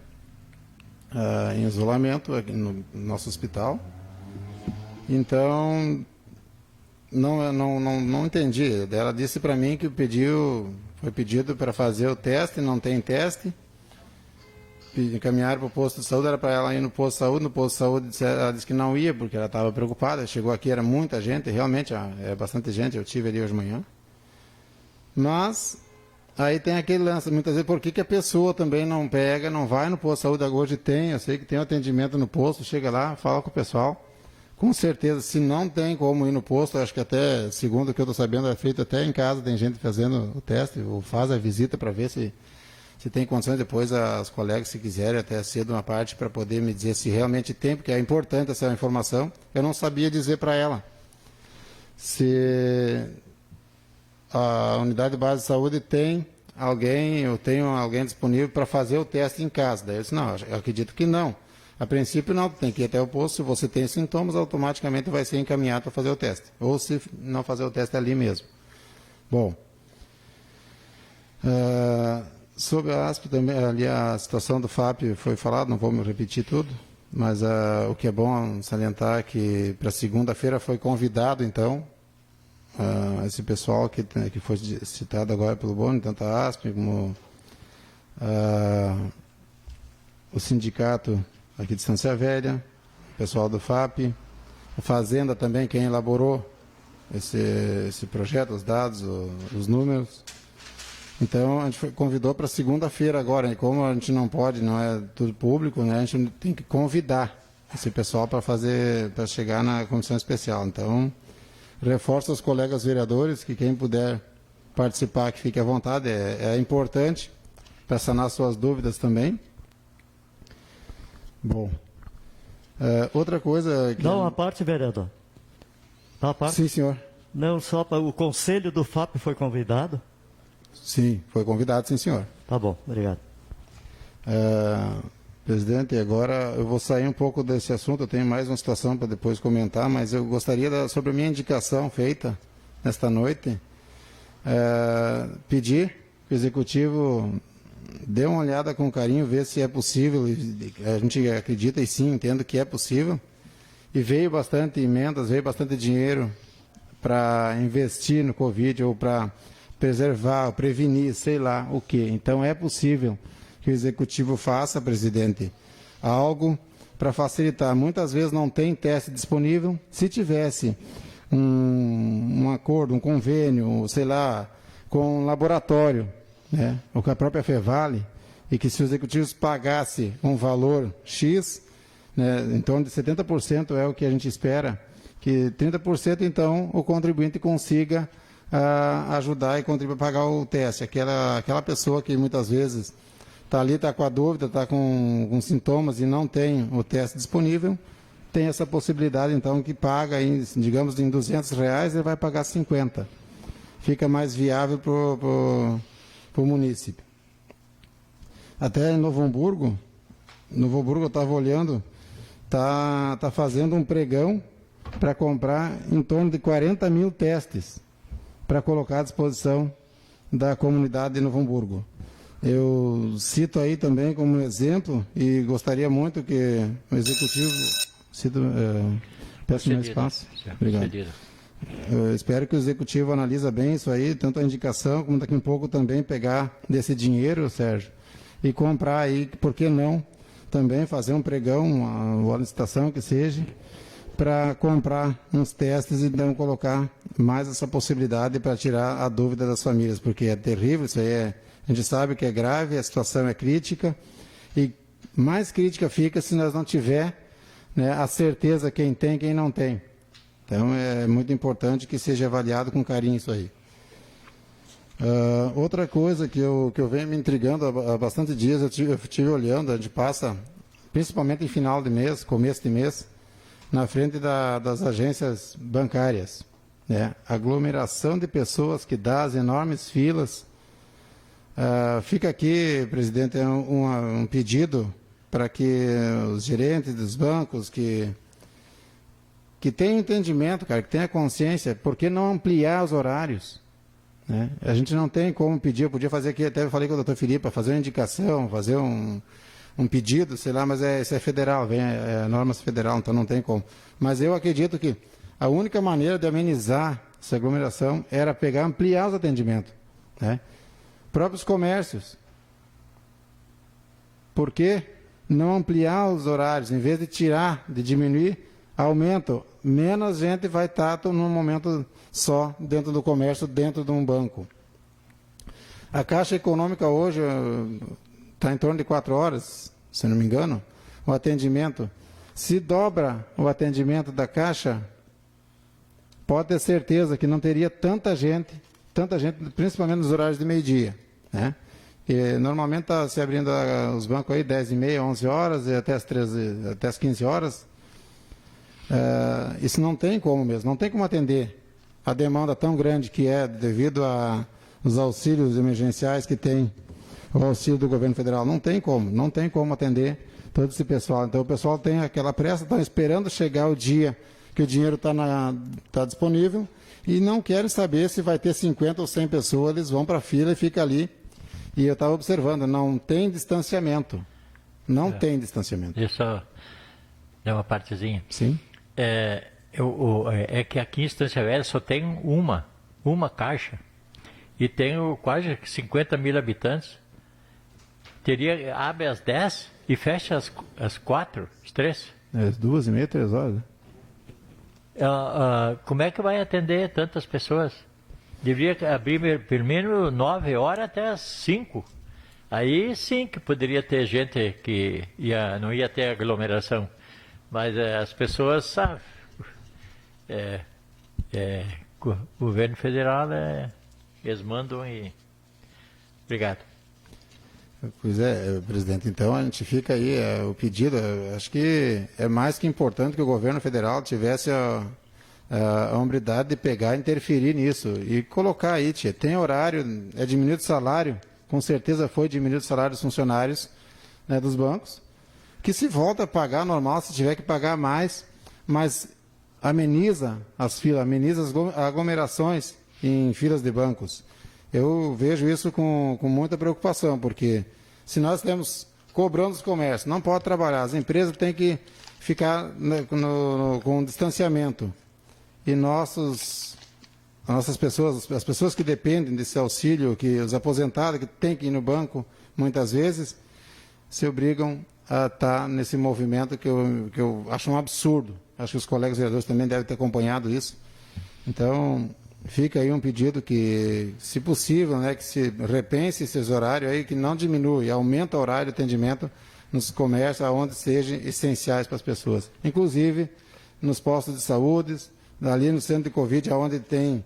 [SPEAKER 4] Em isolamento aqui no nosso hospital. Então, não entendi. Ela disse para mim que foi pedido para fazer o teste, não tem teste. Encaminharam para o posto de saúde, era para ela ir no posto de saúde, ela disse que não ia, porque ela estava preocupada. Chegou aqui, era muita gente, realmente é bastante gente, eu estive ali hoje de manhã. Mas, aí tem aquele lance, muitas vezes, por que a pessoa também não vai no posto de saúde? Hoje eu sei que tem um atendimento no posto, chega lá, fala com o pessoal. Com certeza, se não tem como ir no posto, acho que até, segundo o que eu estou sabendo, é feito até em casa, tem gente fazendo o teste, ou faz a visita para ver se tem condições, depois as colegas, se quiserem, até cedo uma parte, para poder me dizer se realmente tem, porque é importante essa informação. Eu não sabia dizer para ela se a unidade de base de saúde tem alguém, eu tenho alguém disponível para fazer o teste em casa. Daí eu disse, não, eu acredito que não. A princípio não, tem que ir até o posto, se você tem sintomas, automaticamente vai ser encaminhado para fazer o teste. Ou se não fazer o teste ali mesmo. Bom, sobre a ASP também, ali a situação do FAP foi falado, não vou me repetir tudo, mas o que é bom salientar é que para segunda-feira foi convidado, então, esse pessoal que foi citado agora pelo Boni, tanto a ASP como o sindicato aqui de Estância Velha, o pessoal do FAP, a Fazenda também, quem elaborou esse projeto, os dados, os números. Então, a gente convidou para segunda-feira agora, e como a gente não pode, não é tudo público, né, a gente tem que convidar esse pessoal para chegar na comissão especial. Então, reforço aos colegas vereadores que quem puder participar, que fique à vontade, é importante para sanar suas dúvidas também. Bom, outra coisa...
[SPEAKER 9] Dá uma parte, vereador. Dá uma parte.
[SPEAKER 4] Sim, senhor.
[SPEAKER 9] Não, só para o conselho do FAP foi convidado?
[SPEAKER 4] Sim, foi convidado, sim, senhor.
[SPEAKER 9] Tá bom, obrigado.
[SPEAKER 4] Presidente, agora eu vou sair um pouco desse assunto, eu tenho mais uma situação para depois comentar, mas eu gostaria, sobre a minha indicação feita nesta noite, pedir que o Executivo dê uma olhada com carinho, ver se é possível, a gente acredita e sim, entendo que é possível, e veio bastante emendas, veio bastante dinheiro para investir no Covid ou para preservar, prevenir, sei lá o quê. Então é possível que o Executivo faça, presidente, algo para facilitar. Muitas vezes não tem teste disponível. Se tivesse um acordo, um convênio, sei lá, com um laboratório, né, ou com a própria Fevale, e que se os executivos pagassem um valor X, né, em torno de 70% é o que a gente espera, que 30% então o contribuinte consiga ajudar e contribuir a pagar o teste. Aquela pessoa que muitas vezes está ali, está com a dúvida, está com sintomas e não tem o teste disponível, tem essa possibilidade, então, que paga, digamos, em R$200, ele vai pagar 50. Fica mais viável para o município. Até em Novo Hamburgo eu estava olhando, está fazendo um pregão para comprar em torno de 40 mil testes para colocar à disposição da comunidade de Novo Hamburgo. Eu cito aí também como exemplo e gostaria muito que o Executivo... peço mais espaço. Obrigado. Eu espero que o Executivo analise bem isso aí, tanto a indicação como daqui a pouco também pegar desse dinheiro, Sérgio, e comprar aí, por que não, também fazer um pregão, uma licitação que seja, para comprar uns testes e então colocar mais essa possibilidade para tirar a dúvida das famílias, porque é terrível, isso aí a gente sabe que é grave, a situação é crítica, e mais crítica fica se nós não tiver, né, a certeza quem tem e quem não tem. Então é muito importante que seja avaliado com carinho isso aí. Outra coisa que eu venho me intrigando há bastante dias, eu estive olhando, a gente passa, principalmente em final de mês, começo de mês, na frente das agências bancárias, né? Aglomeração de pessoas que dá as enormes filas. Fica aqui, presidente, um pedido para que os gerentes dos bancos que tenham entendimento, cara, que tenha consciência, por que não ampliar os horários? Né? A gente não tem como pedir, eu podia fazer aqui, até falei com o doutor Filipe, para fazer uma indicação, fazer um pedido, sei lá, mas isso é federal, é normas federal, então não tem como. Mas eu acredito que a única maneira de amenizar essa aglomeração era ampliar os atendimentos. Né? Próprios comércios. Por que não ampliar os horários? Em vez de tirar, de diminuir, aumenta. Menos gente vai estar num momento só dentro do comércio, dentro de um banco. A Caixa Econômica hoje está em torno de 4 horas, se não me engano, o atendimento. Se dobra o atendimento da Caixa, pode ter certeza que não teria tanta gente, principalmente nos horários de meio-dia. Né? E normalmente está se abrindo os bancos aí 10h30, 11 horas, e até as 15 horas. Isso não tem como mesmo, não tem como atender a demanda tão grande que é devido aos auxílios emergenciais que tem o auxílio do governo federal. Não tem como atender todo esse pessoal. Então o pessoal tem aquela pressa, está esperando chegar o dia que o dinheiro está disponível e não querem saber se vai ter 50 ou 100 pessoas, eles vão para a fila e ficam ali. E eu estava observando, não tem distanciamento. Não tem distanciamento.
[SPEAKER 1] Deixa eu dar uma partezinha.
[SPEAKER 4] Sim.
[SPEAKER 1] É que aqui em Estância Velha só tem uma caixa e tem quase 50 mil habitantes. Abre às 10 e fecha às 4, às 3.
[SPEAKER 4] Às 2h30, 3 horas. Né?
[SPEAKER 1] Como é que vai atender tantas pessoas? Deveria abrir pelo menos 9 horas até às 5. Aí sim que poderia ter gente que não ia ter aglomeração. Mas as pessoas sabem. O governo federal, eles mandam e... Obrigado.
[SPEAKER 4] Pois é, presidente. Então a gente fica aí, o pedido, acho que é mais que importante que o governo federal tivesse a hombridade de pegar e interferir nisso e colocar aí, tem horário, é diminuído o salário, com certeza foi diminuído o salário dos funcionários, né, dos bancos, que se volta a pagar normal, se tiver que pagar mais, mas ameniza as filas, ameniza as aglomerações em filas de bancos. Eu vejo isso com muita preocupação, porque se nós temos cobrando os comércios, não pode trabalhar, as empresas têm que ficar com distanciamento. E as nossas pessoas, as pessoas que dependem desse auxílio, os aposentados que têm que ir no banco, muitas vezes, se obrigam a estar nesse movimento que eu acho um absurdo. Acho que os colegas vereadores também devem ter acompanhado isso. Então, fica aí um pedido que, se possível, né, que se repense esses horários aí, que não diminui, aumenta o horário de atendimento nos comércios, aonde sejam essenciais para as pessoas. Inclusive, nos postos de saúde, ali no centro de Covid, onde tem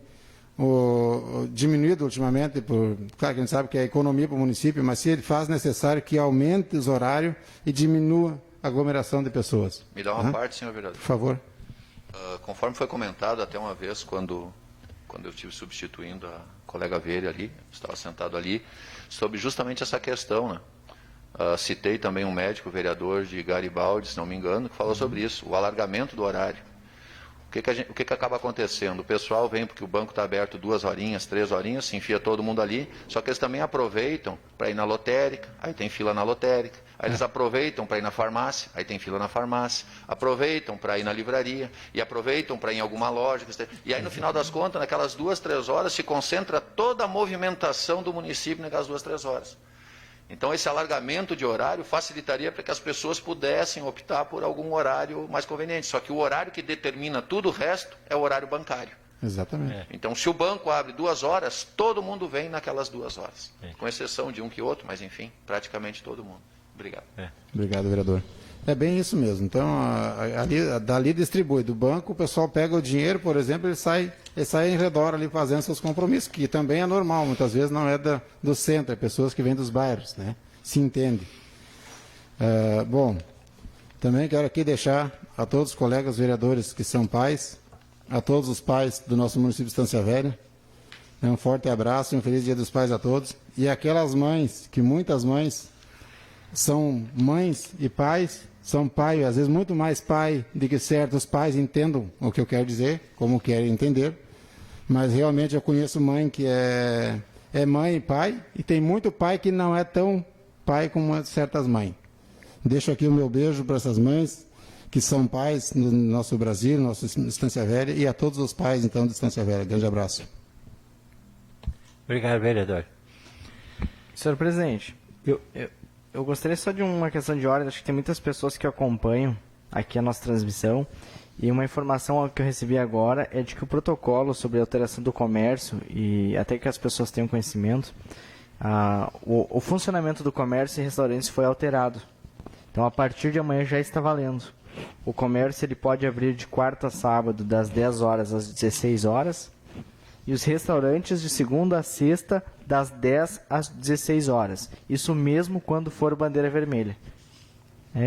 [SPEAKER 4] diminuído ultimamente, claro que a gente sabe que é economia para o município, mas se ele faz necessário que aumente os horários e diminua a aglomeração de pessoas.
[SPEAKER 7] Me dá uma parte, senhor vereador.
[SPEAKER 4] Por favor.
[SPEAKER 7] Conforme foi comentado até uma vez, quando eu estive substituindo a colega Veire ali, estava sentado ali, sobre justamente essa questão, né? Citei também um médico, vereador de Garibaldi, se não me engano, que falou sobre isso, o alargamento do horário. O que acaba acontecendo? O pessoal vem porque o banco está aberto 2 horinhas, 3 horinhas, se enfia todo mundo ali, só que eles também aproveitam para ir na lotérica, aí tem fila na lotérica, aí eles aproveitam para ir na farmácia, aí tem fila na farmácia, aproveitam para ir na livraria, e aproveitam para ir em alguma loja, e aí no final das contas, naquelas 2, 3 horas, se concentra toda a movimentação do município naquelas 2, 3 horas. Então, esse alargamento de horário facilitaria para que as pessoas pudessem optar por algum horário mais conveniente. Só que o horário que determina tudo o resto é o horário bancário.
[SPEAKER 4] Exatamente.
[SPEAKER 7] Então, se o banco abre 2 horas, todo mundo vem naquelas 2 horas. Com exceção de um que outro, mas enfim, praticamente todo mundo. Obrigado.
[SPEAKER 4] Obrigado, vereador. É bem isso mesmo. Então, dali distribui. Do banco, o pessoal pega o dinheiro, por exemplo, ele sai em redor ali fazendo seus compromissos, que também é normal. Muitas vezes não é do centro, é pessoas que vêm dos bairros, né? Se entende. Bom, também quero aqui deixar a todos os colegas vereadores que são pais, a todos os pais do nosso município de Estância Velha, um forte abraço e um feliz Dia dos Pais a todos. E aquelas mães, que muitas mães são mães e pais, são pai, às vezes muito mais pai do que certos pais entendam o que eu quero dizer, como querem entender, mas realmente eu conheço mãe que é mãe e pai, e tem muito pai que não é tão pai como certas mães. Deixo aqui o meu beijo para essas mães que são pais no nosso Brasil, no nosso Estância Velha, e a todos os pais, então, de Estância Velha. Grande abraço.
[SPEAKER 1] Obrigado, vereador.
[SPEAKER 2] Senhor presidente, eu gostaria só de uma questão de ordem. Acho que tem muitas pessoas que acompanham aqui a nossa transmissão, e uma informação que eu recebi agora é de que o protocolo sobre a alteração do comércio, e até que as pessoas tenham conhecimento, o funcionamento do comércio e restaurantes foi alterado. Então, a partir de amanhã já está valendo. O comércio ele pode abrir de quarta a sábado, das 10 horas às 16 horas, e os restaurantes de segunda a sexta, das 10 às 16 horas. Isso mesmo quando for bandeira vermelha.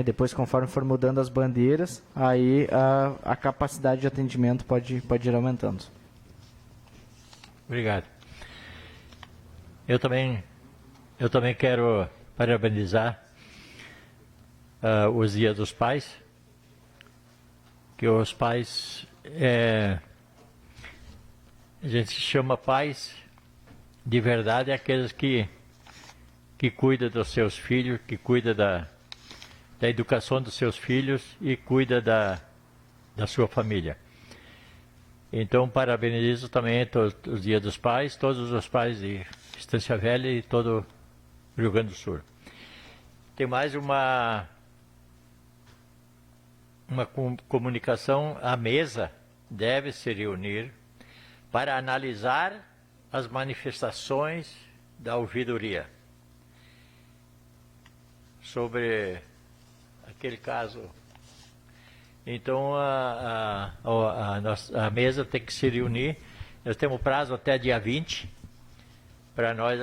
[SPEAKER 2] Depois, conforme for mudando as bandeiras, aí a capacidade de atendimento pode ir aumentando.
[SPEAKER 1] Obrigado. Eu também quero parabenizar os Dias dos Pais, que os pais, a gente chama pais de verdade aqueles que cuidam dos seus filhos, que cuidam da educação dos seus filhos e cuida da sua família. Então, parabenizo também os Dias dos Pais, todos os pais de Estância Velha e todo o Rio Grande do Sul. Tem mais uma comunicação. A mesa deve se reunir para analisar as manifestações da ouvidoria sobre aquele caso. Então, a mesa tem que se reunir. Nós temos prazo até dia 20 para nós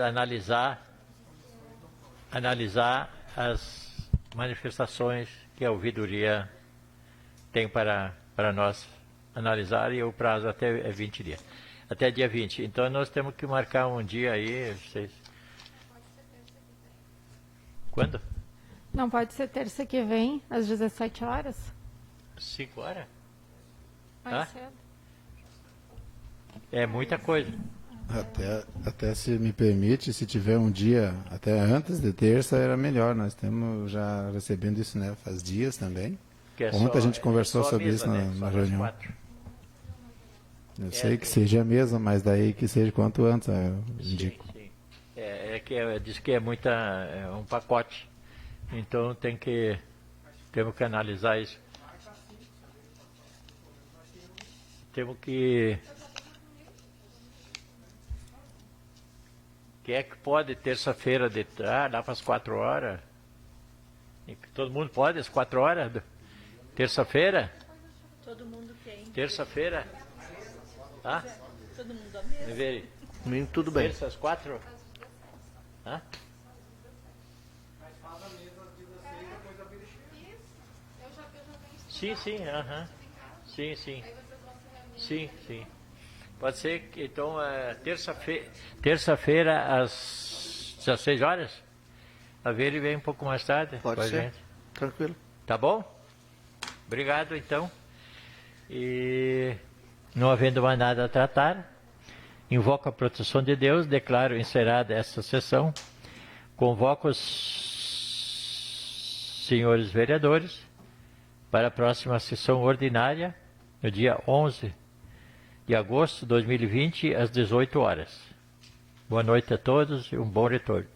[SPEAKER 1] analisar as manifestações que a ouvidoria tem para nós analisar, e o prazo até 20 dias. Até dia 20. Então, nós temos que marcar um dia aí. Quando?
[SPEAKER 3] Não pode ser terça que vem, às 17 horas?
[SPEAKER 1] 5 horas?
[SPEAKER 3] Mais cedo.
[SPEAKER 1] É muita coisa.
[SPEAKER 4] Até se me permite, se tiver um dia até antes de terça, era melhor. Nós estamos já recebendo isso, né? Faz dias também. Ontem a gente conversou sobre isso na reunião. Eu sei que seja a mesma, mas daí que seja quanto antes, eu indico.
[SPEAKER 1] Sim. Diz que é um pacote. Então temos que analisar isso. Temos que... Quem é que pode terça-feira lá para as 4 horas? Todo mundo pode às 4 horas? Terça-feira?
[SPEAKER 8] Todo mundo tem.
[SPEAKER 1] Terça-feira? Tá?
[SPEAKER 5] Domingo, tudo bem.
[SPEAKER 1] Terça às 4? Hã? Sim, sim, aham. Sim, sim. Sim, sim. Pode ser que então terça-feira às 16 horas? A ver, ele vem um pouco mais tarde.
[SPEAKER 5] Pode
[SPEAKER 1] com a
[SPEAKER 5] ser.
[SPEAKER 1] gente.
[SPEAKER 5] Tranquilo.
[SPEAKER 1] Tá bom? Obrigado, então. E não havendo mais nada a tratar, invoco a proteção de Deus, declaro encerrada esta sessão, convoco os senhores vereadores para a próxima sessão ordinária, no dia 11 de agosto de 2020, às 18 horas. Boa noite a todos e um bom retorno.